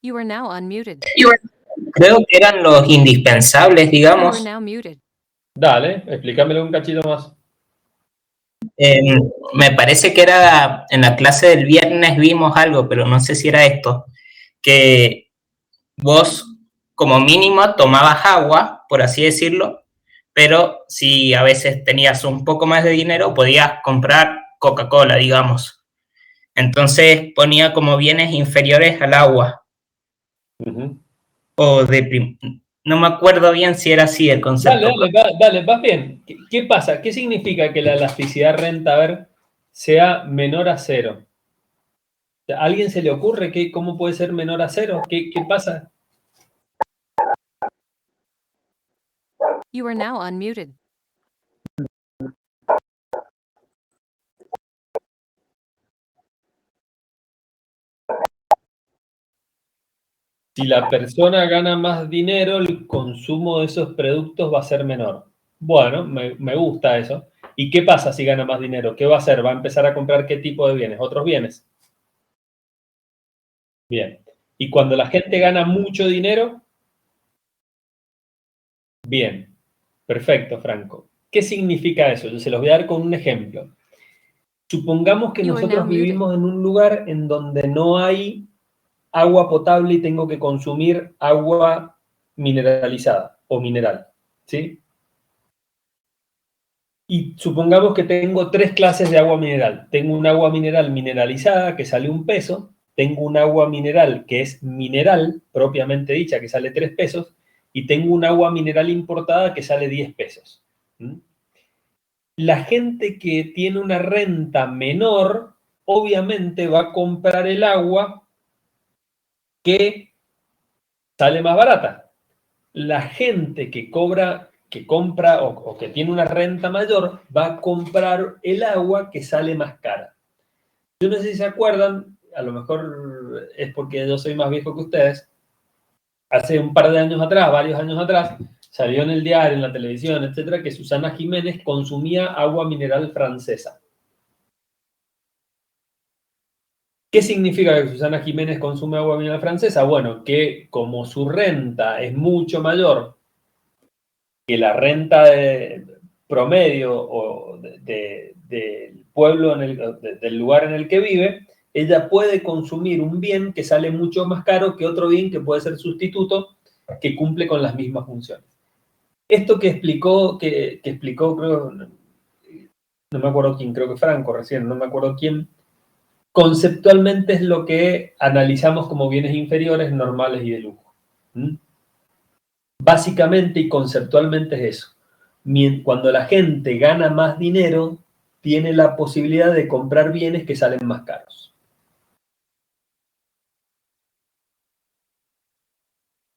You are now unmuted. Creo que eran los indispensables, You are digamos. now muted. Dale, explícamelo un cachito más. Me parece que era en la clase del viernes vimos algo, pero no sé si era esto, que vos como mínimo tomabas agua, por así decirlo, pero si a veces tenías un poco más de dinero, podías comprar Coca-Cola, digamos. Entonces ponía como bienes inferiores al agua. O no me acuerdo bien si era así el concepto. Dale, vas bien. ¿Qué pasa? ¿Qué significa que la elasticidad renta, a ver, sea menor a 0? ¿A alguien se le ocurre cómo puede ser menor a 0? ¿Qué pasa? You are now unmuted. Si la persona gana más dinero, el consumo de esos productos va a ser menor. Bueno, me gusta eso. ¿Y qué pasa si gana más dinero? ¿Qué va a hacer? ¿Va a empezar a comprar qué tipo de bienes? ¿Otros bienes? Bien. ¿Y cuando la gente gana mucho dinero? Bien. Perfecto, Franco. ¿Qué significa eso? Yo se los voy a dar con un ejemplo. Supongamos que nosotros vivimos en un lugar en donde no hay agua potable y tengo que consumir agua mineralizada o mineral, ¿sí? Y supongamos que tengo 3 clases de agua mineral. Tengo un agua mineral mineralizada que sale 1 peso, tengo un agua mineral que es mineral, propiamente dicha, que sale 3 pesos, y tengo un agua mineral importada que sale 10 pesos. La gente que tiene una renta menor, obviamente va a comprar el agua que sale más barata. La gente que compra o que tiene una renta mayor va a comprar el agua que sale más cara. Yo no sé si se acuerdan, a lo mejor es porque yo soy más viejo que ustedes, hace un par de años atrás, varios años atrás, salió en el diario, en la televisión, etcétera, que Susana Jiménez consumía agua mineral francesa. ¿Qué significa que Susana Jiménez consume agua mineral francesa? Bueno, que como su renta es mucho mayor que la renta promedio o del pueblo, del lugar en el que vive, ella puede consumir un bien que sale mucho más caro que otro bien que puede ser sustituto, que cumple con las mismas funciones. Esto que explicó, creo, no me acuerdo quién, creo que Franco recién, no me acuerdo quién, conceptualmente es lo que analizamos como bienes inferiores, normales y de lujo. Básicamente y conceptualmente es eso. Cuando la gente gana más dinero, tiene la posibilidad de comprar bienes que salen más caros.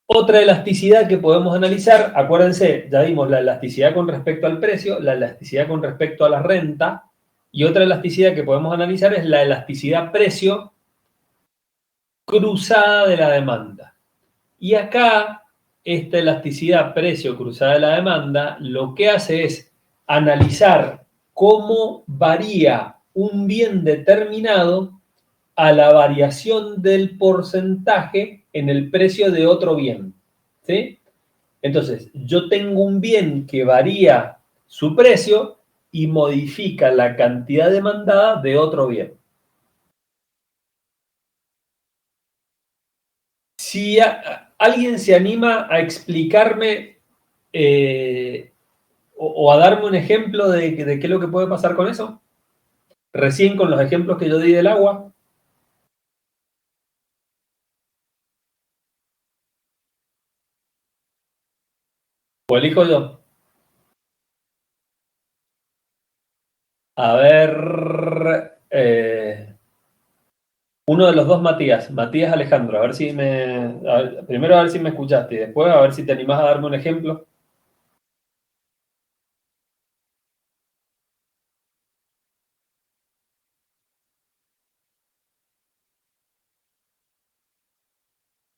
Otra elasticidad que podemos analizar, acuérdense, ya vimos la elasticidad con respecto al precio, la elasticidad con respecto a la renta, y otra elasticidad que podemos analizar es la elasticidad precio cruzada de la demanda. Y acá, esta elasticidad precio cruzada de la demanda, lo que hace es analizar cómo varía un bien determinado a la variación del porcentaje en el precio de otro bien, ¿sí? Entonces, yo tengo un bien que varía su precio y modifica la cantidad demandada de otro bien. Si alguien se anima a explicarme o a darme un ejemplo de qué es lo que puede pasar con eso. Recién con los ejemplos que yo di del agua, o elijo yo. A ver, uno de los dos Matías Alejandro, a ver si primero a ver si me escuchaste y después a ver si te animás a darme un ejemplo.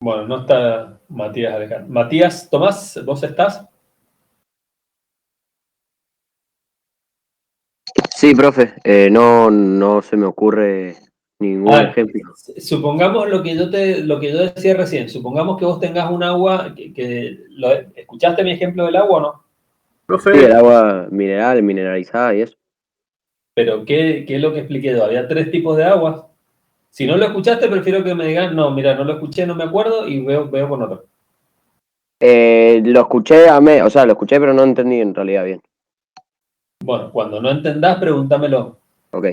Bueno, no está Matías Alejandro. Matías, Tomás, ¿vos estás? Sí, profe, no se me ocurre ningún ejemplo. Supongamos lo que yo decía recién, supongamos que vos tengas un agua, ¿escuchaste mi ejemplo del agua o no? Profe, Sí, el agua mineralizada y eso. Pero ¿qué es lo que expliqué yo? Había 3 tipos de aguas. Si no lo escuchaste, prefiero que me digan, no, mira, no lo escuché, no me acuerdo, y veo con otro. Lo escuché lo escuché pero no entendí en realidad bien. Bueno, cuando no entendás, pregúntamelo. Ok.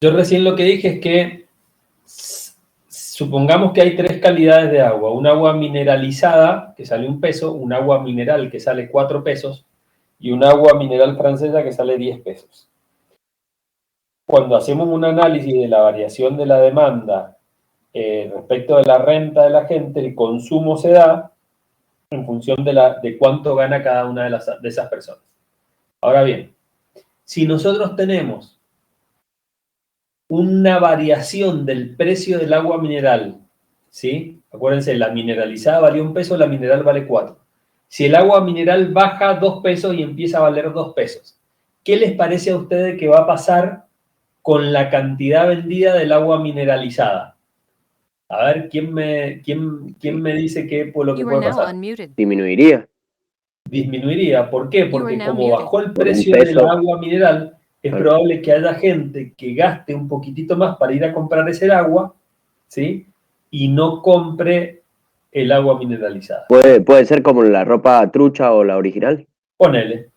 Yo recién lo que dije es que supongamos que hay 3 calidades de agua. Un agua mineralizada, que sale 1 peso, un agua mineral que sale 4 pesos, y un agua mineral francesa que sale 10 pesos. Cuando hacemos un análisis de la variación de la demanda respecto de la renta de la gente, el consumo se da en función de cuánto gana cada una de esas personas. Ahora bien, si nosotros tenemos una variación del precio del agua mineral, ¿sí? Acuérdense, la mineralizada valió 1 peso, la mineral vale 4. Si el agua mineral baja 2 pesos y empieza a valer 2 pesos, ¿qué les parece a ustedes que va a pasar con la cantidad vendida del agua mineralizada? A ver, ¿quién me dice qué lo que You are puede now pasar? unmuted. Disminuiría. Disminuiría. ¿Por qué? You are Porque now como muted. bajó el Por un precio del peso. agua mineral, es Claro. probable que haya gente que gaste un poquitito más para ir a comprar ese agua, ¿sí? Y no compre el agua mineralizada. Puede ser como la ropa trucha o la original. Ponele.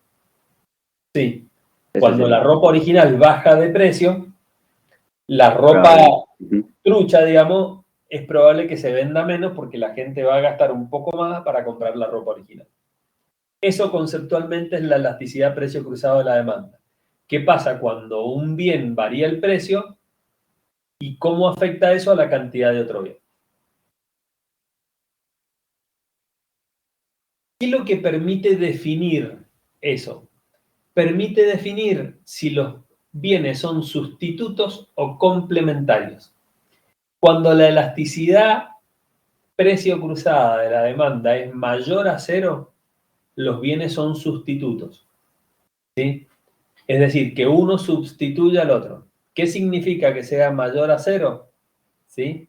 Sí. Eso Cuando sería. la ropa original baja de precio, la ropa Ujú. trucha, digamos, es probable que se venda menos porque la gente va a gastar un poco más para comprar la ropa original. Eso conceptualmente es la elasticidad precio cruzado de la demanda. ¿Qué pasa cuando un bien varía el precio y cómo afecta eso a la cantidad de otro bien? ¿Qué es lo que permite definir eso? Permite definir si los bienes son sustitutos o complementarios. Cuando la elasticidad precio cruzada de la demanda es mayor a 0, los bienes son sustitutos. ¿Sí? Es decir, que uno sustituye al otro. ¿Qué significa que sea mayor a 0? ¿Sí?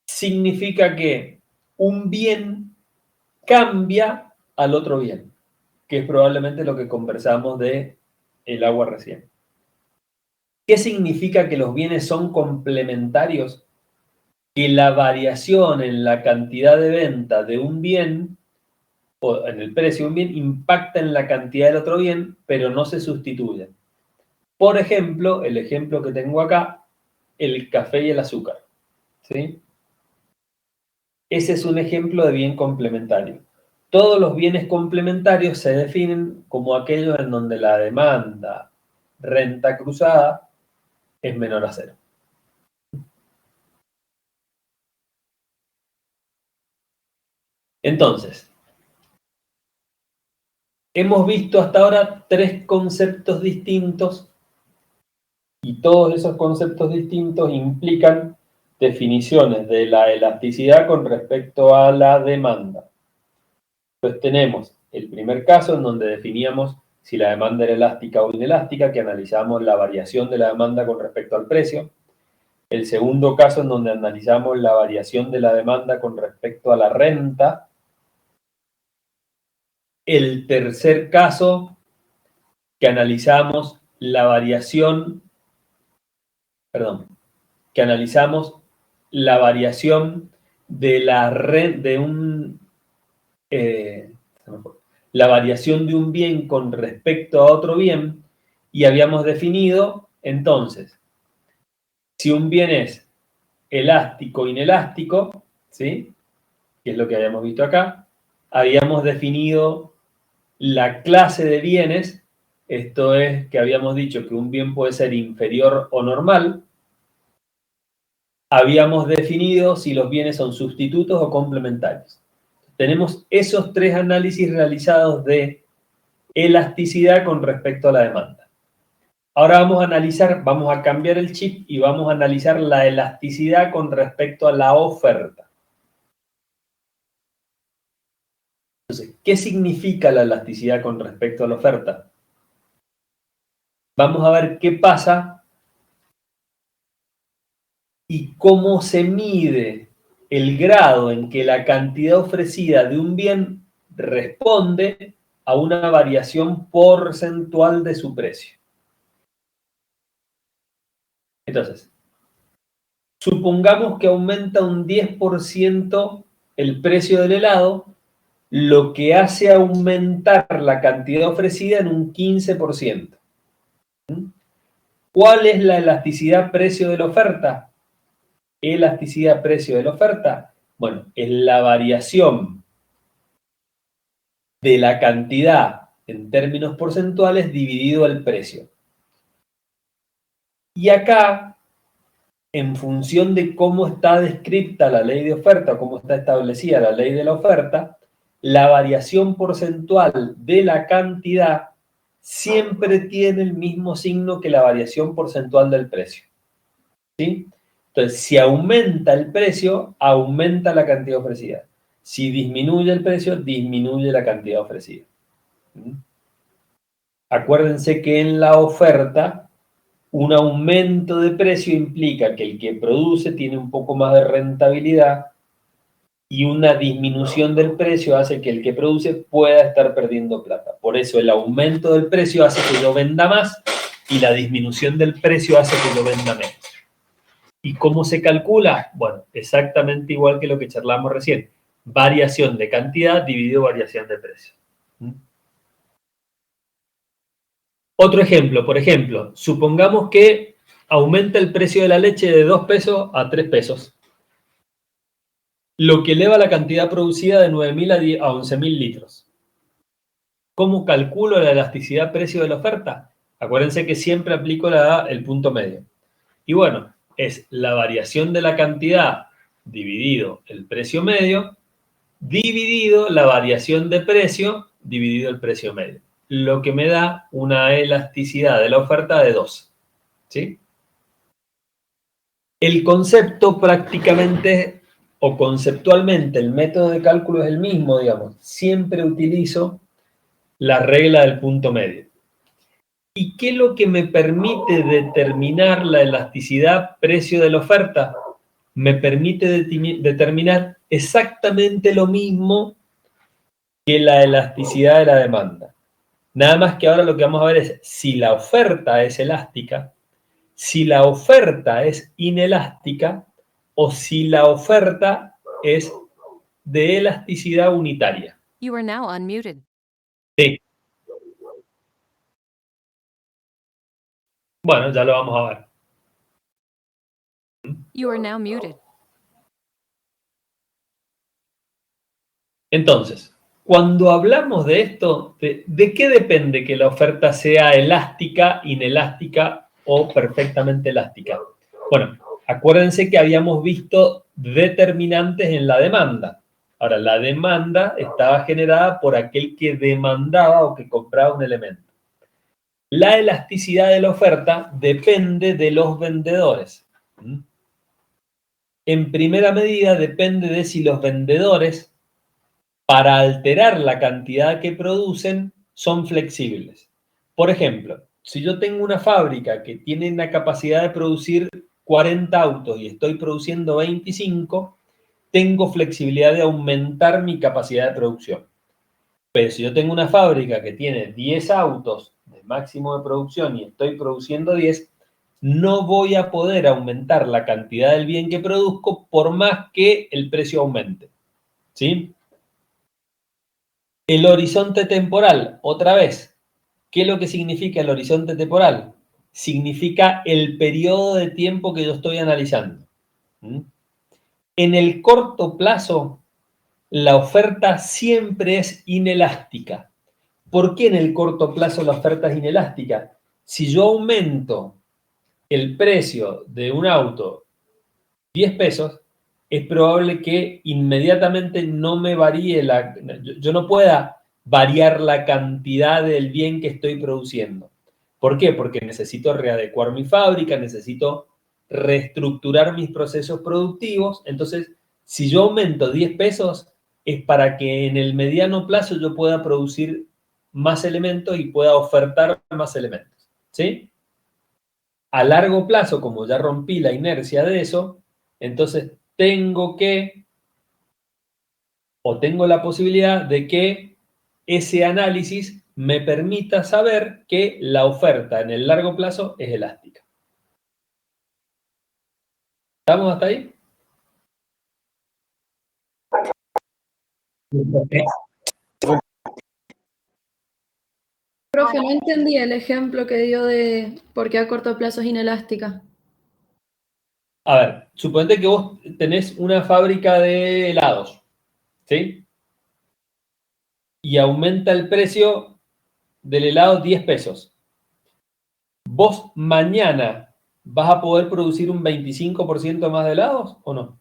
Significa que un bien cambia al otro bien, que es probablemente lo que conversamos de el agua recién. ¿Qué significa que los bienes son complementarios? Que la variación en la cantidad de venta de un bien o en el precio de un bien impacta en la cantidad del otro bien, pero no se sustituyen. Por ejemplo, el ejemplo que tengo acá, el café y el azúcar. ¿Sí? Ese es un ejemplo de bien complementario. Todos los bienes complementarios se definen como aquellos en donde la demanda renta cruzada es menor a 0. Entonces, hemos visto hasta ahora 3 conceptos distintos y todos esos conceptos distintos implican definiciones de la elasticidad con respecto a la demanda. Entonces tenemos el primer caso en donde definíamos si la demanda era elástica o inelástica, que analizamos la variación de la demanda con respecto al precio. El segundo caso en donde analizamos la variación de la demanda con respecto a la renta. El tercer caso que analizamos la variación de la variación de un bien con respecto a otro bien, y habíamos definido, entonces, si un bien es elástico o inelástico, ¿sí? Que es lo que habíamos visto acá, habíamos definido la clase de bienes, esto es que habíamos dicho que un bien puede ser inferior o normal, habíamos definido si los bienes son sustitutos o complementarios. Tenemos esos tres análisis realizados de elasticidad con respecto a la demanda. Ahora vamos a analizar, vamos a cambiar el chip y vamos a analizar la elasticidad con respecto a la oferta. Entonces, ¿qué significa la elasticidad con respecto a la oferta? Vamos a ver qué pasa y cómo se mide el grado en que la cantidad ofrecida de un bien responde a una variación porcentual de su precio. Entonces, supongamos que aumenta un 10% el precio del helado, lo que hace aumentar la cantidad ofrecida en un 15%. ¿Cuál es la elasticidad precio de la oferta? Elasticidad precio de la oferta, bueno, es la variación de la cantidad en términos porcentuales dividido el precio. Y acá, en función de cómo está descrita la ley de oferta, cómo está establecida la ley de la oferta, la variación porcentual de la cantidad siempre tiene el mismo signo que la variación porcentual del precio. ¿Sí? Entonces, si aumenta el precio, aumenta la cantidad ofrecida. Si disminuye el precio, disminuye la cantidad ofrecida. Acuérdense que en la oferta, un aumento de precio implica que el que produce tiene un poco más de rentabilidad y una disminución del precio hace que el que produce pueda estar perdiendo plata. Por eso el aumento del precio hace que yo venda más y la disminución del precio hace que yo venda menos. ¿Y cómo se calcula? Bueno, exactamente igual que lo que charlamos recién. Variación de cantidad dividido variación de precio. Otro ejemplo, por ejemplo, supongamos que aumenta el precio de la leche de 2 pesos a 3 pesos, lo que eleva la cantidad producida de 9.000 a 11.000 litros. ¿Cómo calculo la elasticidad precio de la oferta? Acuérdense que siempre aplico el punto medio. Y bueno, es la variación de la cantidad dividido el precio medio, dividido la variación de precio, dividido el precio medio. Lo que me da una elasticidad de la oferta de 2. ¿Sí? El concepto prácticamente, o conceptualmente, el método de cálculo es el mismo, digamos. Siempre utilizo la regla del punto medio. ¿Y qué es lo que me permite determinar la elasticidad precio de la oferta? Me permite determinar exactamente lo mismo que la elasticidad de la demanda. Nada más que ahora lo que vamos a ver es si la oferta es elástica, si la oferta es inelástica o si la oferta es de elasticidad unitaria. You are now unmuted. Sí. Bueno, ya lo vamos a ver. You are now muted. Entonces, cuando hablamos de esto, ¿de qué depende que la oferta sea elástica, inelástica o perfectamente elástica? Bueno, acuérdense que habíamos visto determinantes en la demanda. Ahora, la demanda estaba generada por aquel que demandaba o que compraba un elemento. La elasticidad de la oferta depende de los vendedores. En primera medida, depende de si los vendedores, para alterar la cantidad que producen, son flexibles. Por ejemplo, si yo tengo una fábrica que tiene una capacidad de producir 40 autos y estoy produciendo 25, tengo flexibilidad de aumentar mi capacidad de producción. Pero si yo tengo una fábrica que tiene 10 autos de máximo de producción y estoy produciendo 10, no voy a poder aumentar la cantidad del bien que produzco por más que el precio aumente. ¿Sí? El horizonte temporal, otra vez, ¿Qué es lo que significa el horizonte temporal? Significa el periodo de tiempo que yo estoy analizando. ¿Mm? En el corto plazo, la oferta siempre es inelástica. ¿Por qué en el corto plazo la oferta es inelástica? Si yo aumento el precio de un auto 10 pesos, es probable que inmediatamente no me varíe yo no pueda variar la cantidad del bien que estoy produciendo. ¿Por qué? Porque necesito readecuar mi fábrica, necesito reestructurar mis procesos productivos. Entonces, si yo aumento 10 pesos, es para que en el mediano plazo yo pueda producir más elementos y pueda ofertar más elementos. ¿Sí? A largo plazo, como ya rompí la inercia de eso, entonces tengo la posibilidad de que ese análisis me permita saber que la oferta en el largo plazo es elástica. ¿Estamos hasta ahí? Profe, no entendí el ejemplo que dio de por qué a corto plazo es inelástica. A ver, suponete que vos tenés una fábrica de helados, ¿sí? Y aumenta el precio del helado 10 pesos. ¿Vos mañana vas a poder producir un 25% más de helados o no?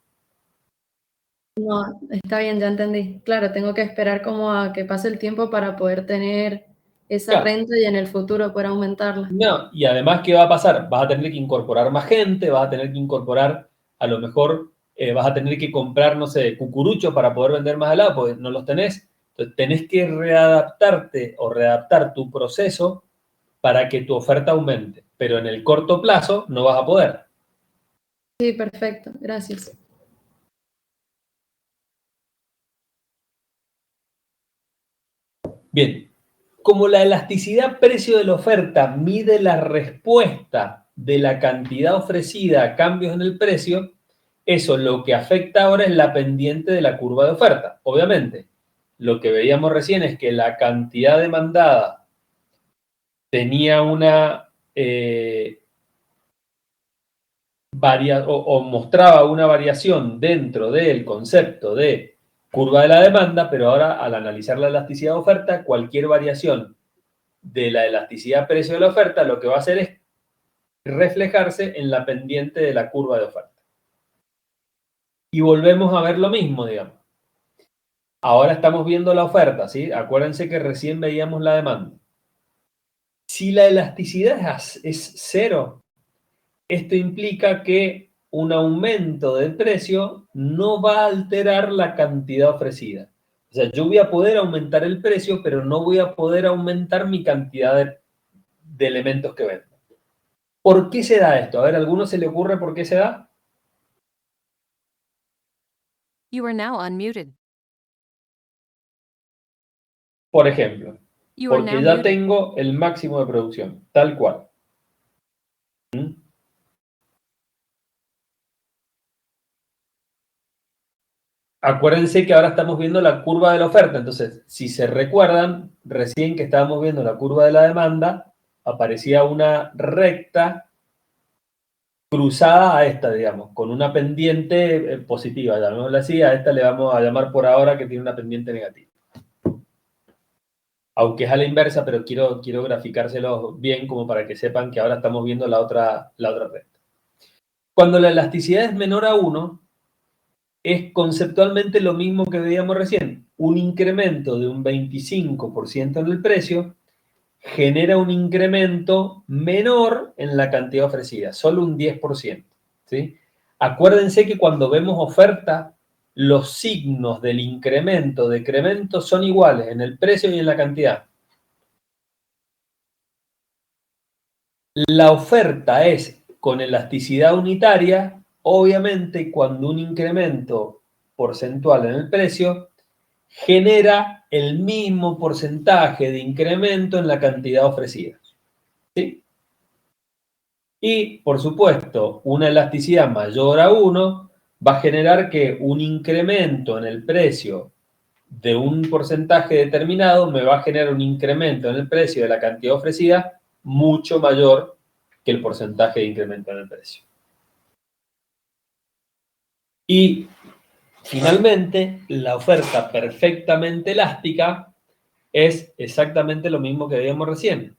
No, está bien, ya entendí. Claro, tengo que esperar como a que pase el tiempo para poder tener esa Claro. renta y en el futuro poder aumentarla. No, y además, ¿qué va a pasar? Vas a tener que incorporar más gente, vas a tener que incorporar, a lo mejor vas a tener que comprar, no sé, cucuruchos para poder vender más helado, porque no los tenés. Entonces, tenés que readaptarte o readaptar tu proceso para que tu oferta aumente. Pero en el corto plazo no vas a poder. Sí, perfecto, gracias. Bien, como la elasticidad precio de la oferta mide la respuesta de la cantidad ofrecida a cambios en el precio, eso lo que afecta ahora es la pendiente de la curva de oferta. Obviamente, lo que veíamos recién es que la cantidad demandada tenía una mostraba una variación dentro del concepto de curva de la demanda, pero ahora al analizar la elasticidad de oferta, cualquier variación de la elasticidad precio de la oferta lo que va a hacer es reflejarse en la pendiente de la curva de oferta. Y volvemos a ver lo mismo, digamos. Ahora estamos viendo la oferta, ¿sí? Acuérdense que recién veíamos la demanda. Si la elasticidad es cero, esto implica que un aumento del precio no va a alterar la cantidad ofrecida. O sea, yo voy a poder aumentar el precio, pero no voy a poder aumentar mi cantidad de elementos que vendo. ¿Por qué se da esto? A ver, ¿a alguno se le ocurre por qué se da? You are now unmuted. Por ejemplo, You are porque now ya muted. tengo el máximo de producción, tal cual. ¿Mm? Acuérdense que ahora estamos viendo la curva de la oferta. Entonces, si se recuerdan, recién que estábamos viendo la curva de la demanda, aparecía una recta cruzada a esta, digamos, con una pendiente positiva, llamémosla así. A esta le vamos a llamar por ahora que tiene una pendiente negativa. Aunque es a la inversa, pero quiero graficárselo bien como para que sepan que ahora estamos viendo la otra recta. Cuando la elasticidad es menor a 1, es conceptualmente lo mismo que veíamos recién. Un incremento de un 25% en el precio genera un incremento menor en la cantidad ofrecida, solo un 10%. ¿Sí? Acuérdense que cuando vemos oferta, los signos del incremento, decremento son iguales en el precio y en la cantidad. La oferta es con elasticidad unitaria. Obviamente, cuando un incremento porcentual en el precio genera el mismo porcentaje de incremento en la cantidad ofrecida. ¿Sí? Y, por supuesto, una elasticidad mayor a 1 va a generar que un incremento en el precio de un porcentaje determinado me va a generar un incremento en el precio de la cantidad ofrecida mucho mayor que el porcentaje de incremento en el precio. Y finalmente, la oferta perfectamente elástica es exactamente lo mismo que veíamos recién.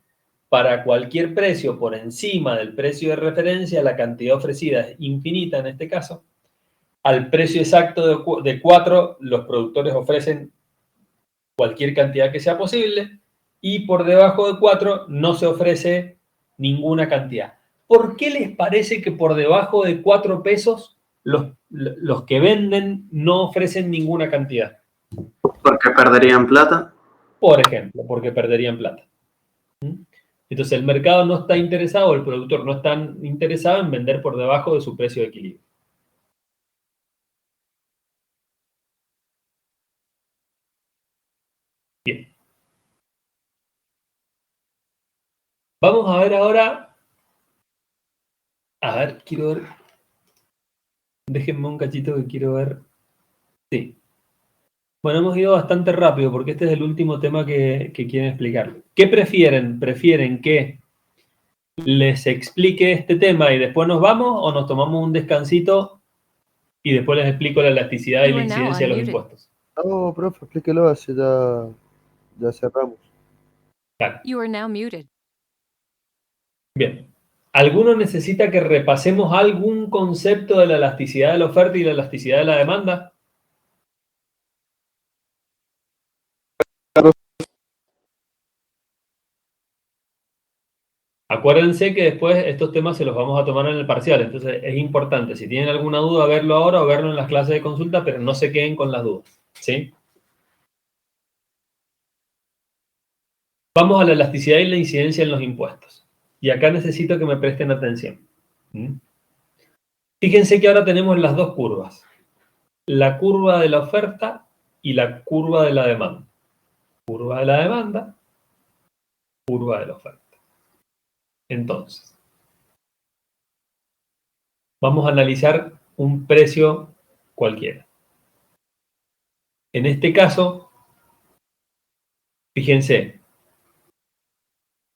Para cualquier precio por encima del precio de referencia, la cantidad ofrecida es infinita en este caso. Al precio exacto de 4, los productores ofrecen cualquier cantidad que sea posible, y por debajo de 4 no se ofrece ninguna cantidad. ¿Por qué les parece que por debajo de 4 pesos los que venden no ofrecen ninguna cantidad? Porque perderían plata. Por ejemplo, porque perderían plata. Entonces el mercado no está interesado, el productor no está interesado en vender por debajo de su precio de equilibrio. Bien. Vamos a ver ahora. A ver, quiero ver. Déjenme un cachito que quiero ver. Sí. Bueno, hemos ido bastante rápido porque este es el último tema que quieren explicar. ¿Qué prefieren? ¿Prefieren que les explique este tema y después nos vamos, o nos tomamos un descansito y después les explico la elasticidad y la incidencia de los impuestos? No, profe, explíquelo, así ya cerramos. Claro. You are now muted. Bien. ¿Alguno necesita que repasemos algún concepto de la elasticidad de la oferta y la elasticidad de la demanda? Acuérdense que después estos temas se los vamos a tomar en el parcial, entonces es importante, si tienen alguna duda, verlo ahora o verlo en las clases de consulta, pero no se queden con las dudas, ¿sí? Vamos a la elasticidad y la incidencia en los impuestos. Y acá necesito que me presten atención. Fíjense que ahora tenemos las dos curvas. La curva de la oferta y la curva de la demanda. Curva de la demanda, curva de la oferta. Entonces, vamos a analizar un precio cualquiera. En este caso, fíjense,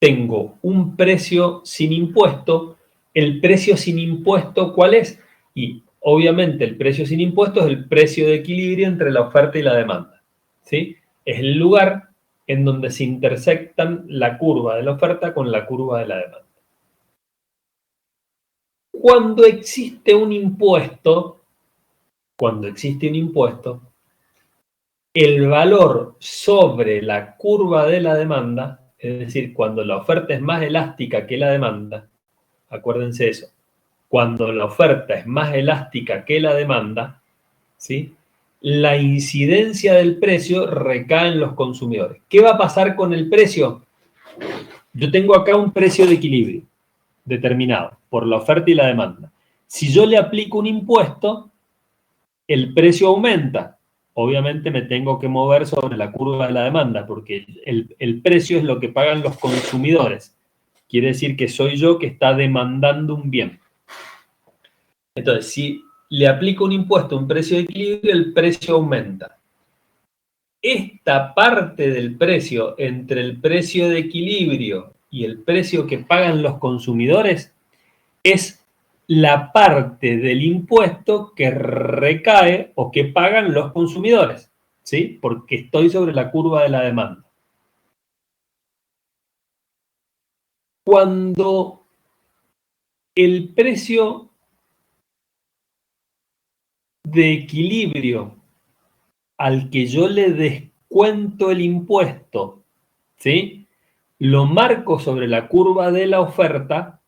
tengo un precio sin impuesto. El precio sin impuesto, ¿cuál es? Y obviamente el precio sin impuesto es el precio de equilibrio entre la oferta y la demanda, ¿sí? Es el lugar en donde se intersectan la curva de la oferta con la curva de la demanda. Cuando existe un impuesto, el valor sobre la curva de la demanda, es decir, cuando la oferta es más elástica que la demanda, acuérdense eso, cuando la oferta es más elástica que la demanda, ¿sí?, la incidencia del precio recae en los consumidores. ¿Qué va a pasar con el precio? Yo tengo acá un precio de equilibrio determinado por la oferta y la demanda. Si yo le aplico un impuesto, el precio aumenta. Obviamente me tengo que mover sobre la curva de la demanda, porque el precio es lo que pagan los consumidores. Quiere decir que soy yo que está demandando un bien. Entonces, si le aplico un impuesto a un precio de equilibrio, el precio aumenta. Esta parte del precio entre el precio de equilibrio y el precio que pagan los consumidores es la parte del impuesto que recae o que pagan los consumidores, ¿sí? Porque estoy sobre la curva de la demanda. Cuando el precio de equilibrio al que yo le descuento el impuesto, ¿sí?, lo marco sobre la curva de la oferta,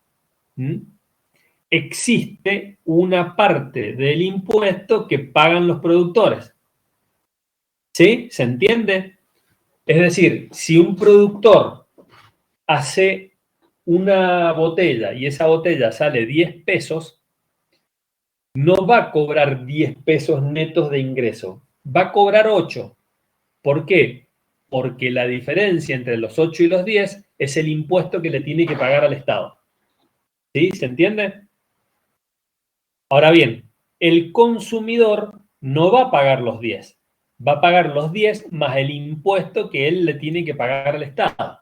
existe una parte del impuesto que pagan los productores. ¿Sí? ¿Se entiende? Es decir, si un productor hace una botella y esa botella sale 10 pesos, no va a cobrar 10 pesos netos de ingreso, va a cobrar 8. ¿Por qué? Porque la diferencia entre los 8 y los 10 es el impuesto que le tiene que pagar al Estado. ¿Sí? ¿Se entiende? Ahora bien, el consumidor no va a pagar los 10, va a pagar los 10 más el impuesto que él le tiene que pagar al Estado.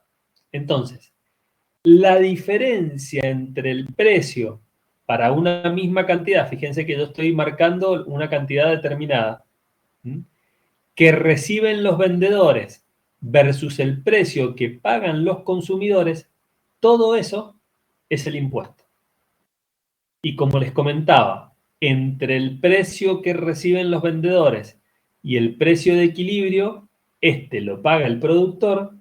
Entonces, la diferencia entre el precio para una misma cantidad, fíjense que yo estoy marcando una cantidad determinada, que reciben los vendedores versus el precio que pagan los consumidores, todo eso es el impuesto. Y como les comentaba, entre el precio que reciben los vendedores y el precio de equilibrio, este lo paga el productor,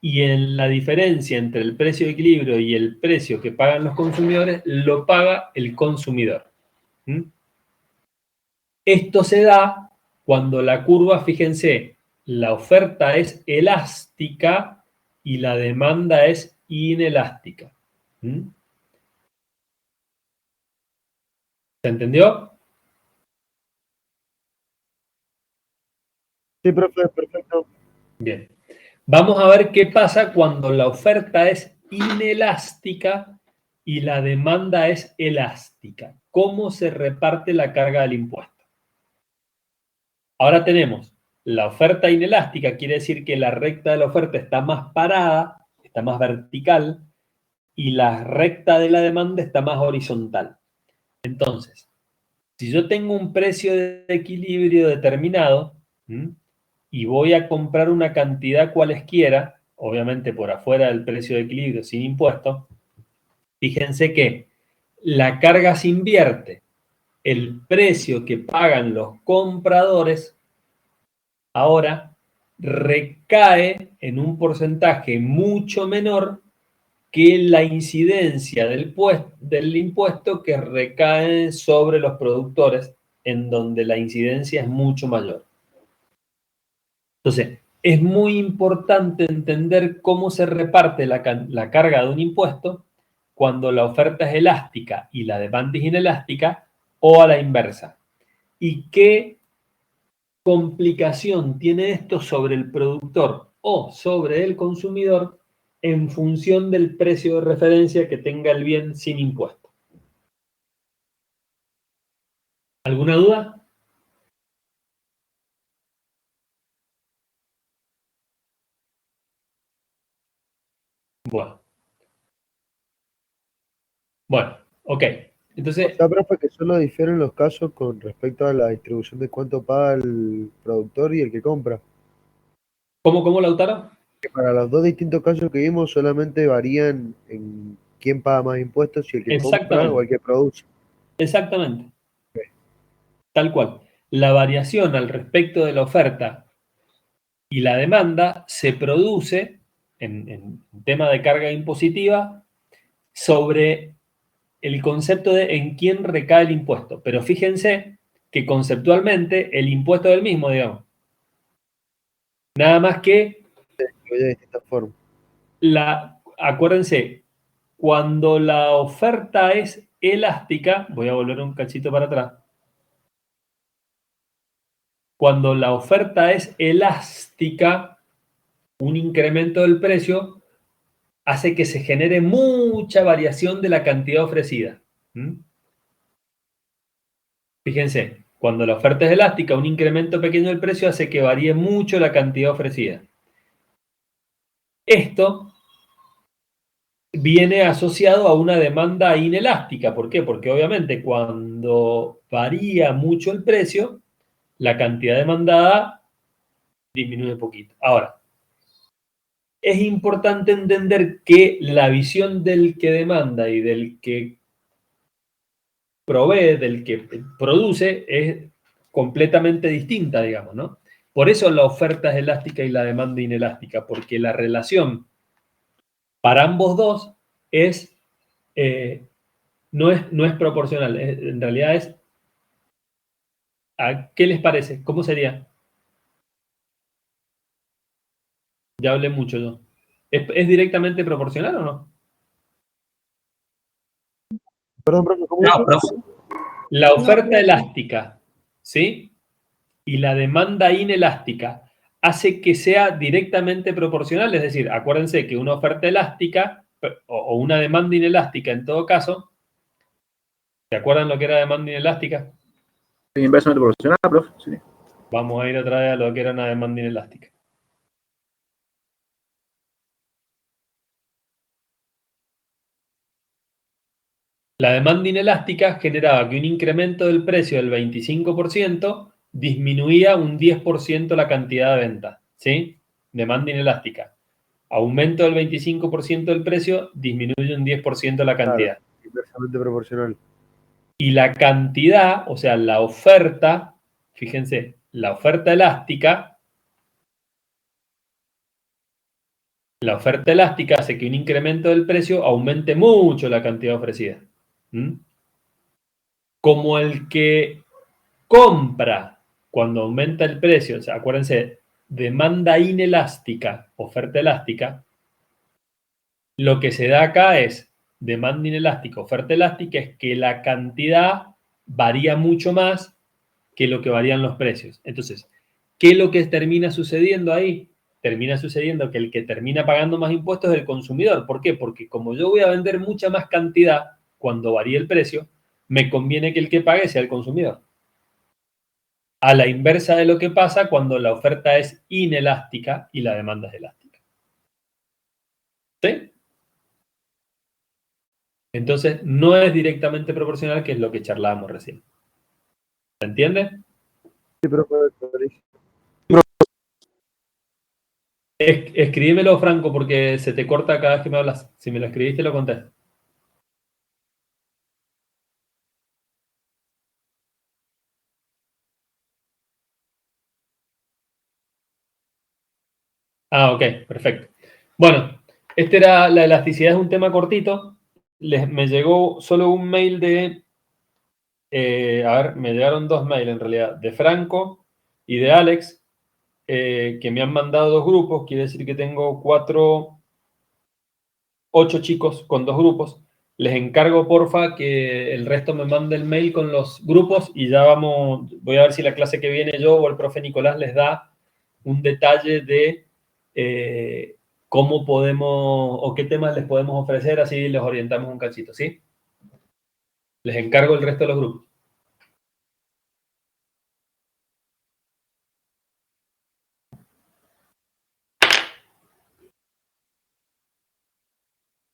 y en la diferencia entre el precio de equilibrio y el precio que pagan los consumidores, lo paga el consumidor. Esto se da cuando la curva, fíjense, la oferta es elástica y la demanda es inelástica. ¿Se entendió? Sí, profe, perfecto. Bien. Vamos a ver qué pasa cuando la oferta es inelástica y la demanda es elástica. ¿Cómo se reparte la carga del impuesto? Ahora tenemos la oferta inelástica, quiere decir que la recta de la oferta está más parada, está más vertical, y la recta de la demanda está más horizontal. Entonces, si yo tengo un precio de equilibrio determinado, y voy a comprar una cantidad cualesquiera, obviamente por afuera del precio de equilibrio, sin impuesto, fíjense que la carga se invierte. El precio que pagan los compradores ahora recae en un porcentaje mucho menor que la incidencia del impuesto que recae sobre los productores, en donde la incidencia es mucho mayor. Entonces, es muy importante entender cómo se reparte la carga de un impuesto cuando la oferta es elástica y la demanda es inelástica, o a la inversa. ¿Y qué complicación tiene esto sobre el productor o sobre el consumidor en función del precio de referencia que tenga el bien sin impuesto? ¿Alguna duda? Bueno, ok. Entonces, O sea, profe, que solo difieren los casos con respecto a la distribución de cuánto paga el productor y el que compra. ¿cómo, Lautaro? Que para los dos distintos casos que vimos solamente varían en quién paga más impuestos, si el que compra o el que produce. Exactamente. Tal cual. La variación al respecto de la oferta y la demanda se produce en tema de carga impositiva sobre el concepto de en quién recae el impuesto. Pero fíjense que conceptualmente el impuesto es el mismo, digamos. Nada más que De distintas formas. acuérdense, cuando la oferta es elástica, voy a volver un cachito para atrás. Cuando la oferta es elástica, un incremento del precio hace que se genere mucha variación de la cantidad ofrecida. Fíjense, cuando la oferta es elástica, un incremento pequeño del precio hace que varíe mucho la cantidad ofrecida. Esto viene asociado a una demanda inelástica. ¿Por qué? Porque obviamente cuando varía mucho el precio, la cantidad demandada disminuye un poquito. Ahora, es importante entender que la visión del que demanda y del que provee, del que produce, es completamente distinta, digamos, ¿no? Por eso la oferta es elástica y la demanda inelástica, porque la relación para ambos dos es, no es proporcional, en realidad es, ¿a qué les parece? ¿Cómo sería? Ya hablé mucho yo. ¿Es directamente proporcional o no? Perdón, profe, ¿cómo No, dice? profe. La oferta elástica, ¿sí? Y la demanda inelástica hace que sea directamente proporcional, es decir, acuérdense que una oferta elástica o una demanda inelástica en todo caso, ¿se acuerdan lo que era demanda inelástica? Sí, inversamente proporcional, profe. Sí. Vamos a ir otra vez a lo que era una demanda inelástica. La demanda inelástica generaba que un incremento del precio del 25% disminuía un 10% la cantidad de ventas, ¿sí? Demanda inelástica. Aumento del 25% del precio, disminuye un 10% la cantidad. Claro, inversamente proporcional. Y la cantidad, o sea, la oferta, fíjense, la oferta elástica hace que un incremento del precio aumente mucho la cantidad ofrecida. ¿Mm? Como el que compra cuando aumenta el precio, o sea, acuérdense, demanda inelástica, oferta elástica, lo que se da acá es demanda inelástica, oferta elástica, es que la cantidad varía mucho más que lo que varían los precios. Entonces, ¿qué es lo que termina sucediendo ahí? Termina sucediendo que el que termina pagando más impuestos es el consumidor. ¿Por qué? Porque como yo voy a vender mucha más cantidad cuando varíe el precio, me conviene que el que pague sea el consumidor. A la inversa de lo que pasa cuando la oferta es inelástica y la demanda es elástica. ¿Sí? Entonces, no es directamente proporcional, que es lo que charlábamos recién. ¿Se entiende? Sí, profe. Escríbemelo, Franco, porque se te corta cada vez que me hablas. Si me lo escribiste, lo contesto. Ah, ok, perfecto. Bueno, la elasticidad es un tema cortito. Me llegó solo un mail de... me llegaron 2 mails en realidad, de Franco y de Alex, que me han mandado 2 grupos. Quiere decir que tengo 8 chicos con 2 grupos. Les encargo, porfa, que el resto me mande el mail con los grupos y ya voy a ver si la clase que viene yo o el profe Nicolás les da un detalle de cómo podemos o qué temas les podemos ofrecer, así les orientamos un cachito, ¿sí? Les encargo el resto de los grupos.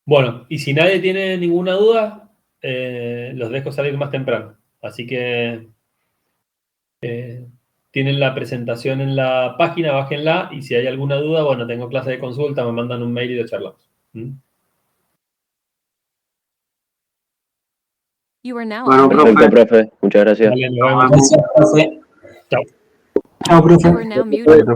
Bueno, y si nadie tiene ninguna duda, los dejo salir más temprano. Así que tienen la presentación en la página, bájenla, y si hay alguna duda, bueno, tengo clase de consulta, me mandan un mail y lo charlamos. You are now Bueno, Perfecto, profe. Muchas gracias. Vale, nos vemos. Gracias, profe. Chao. You are now muted.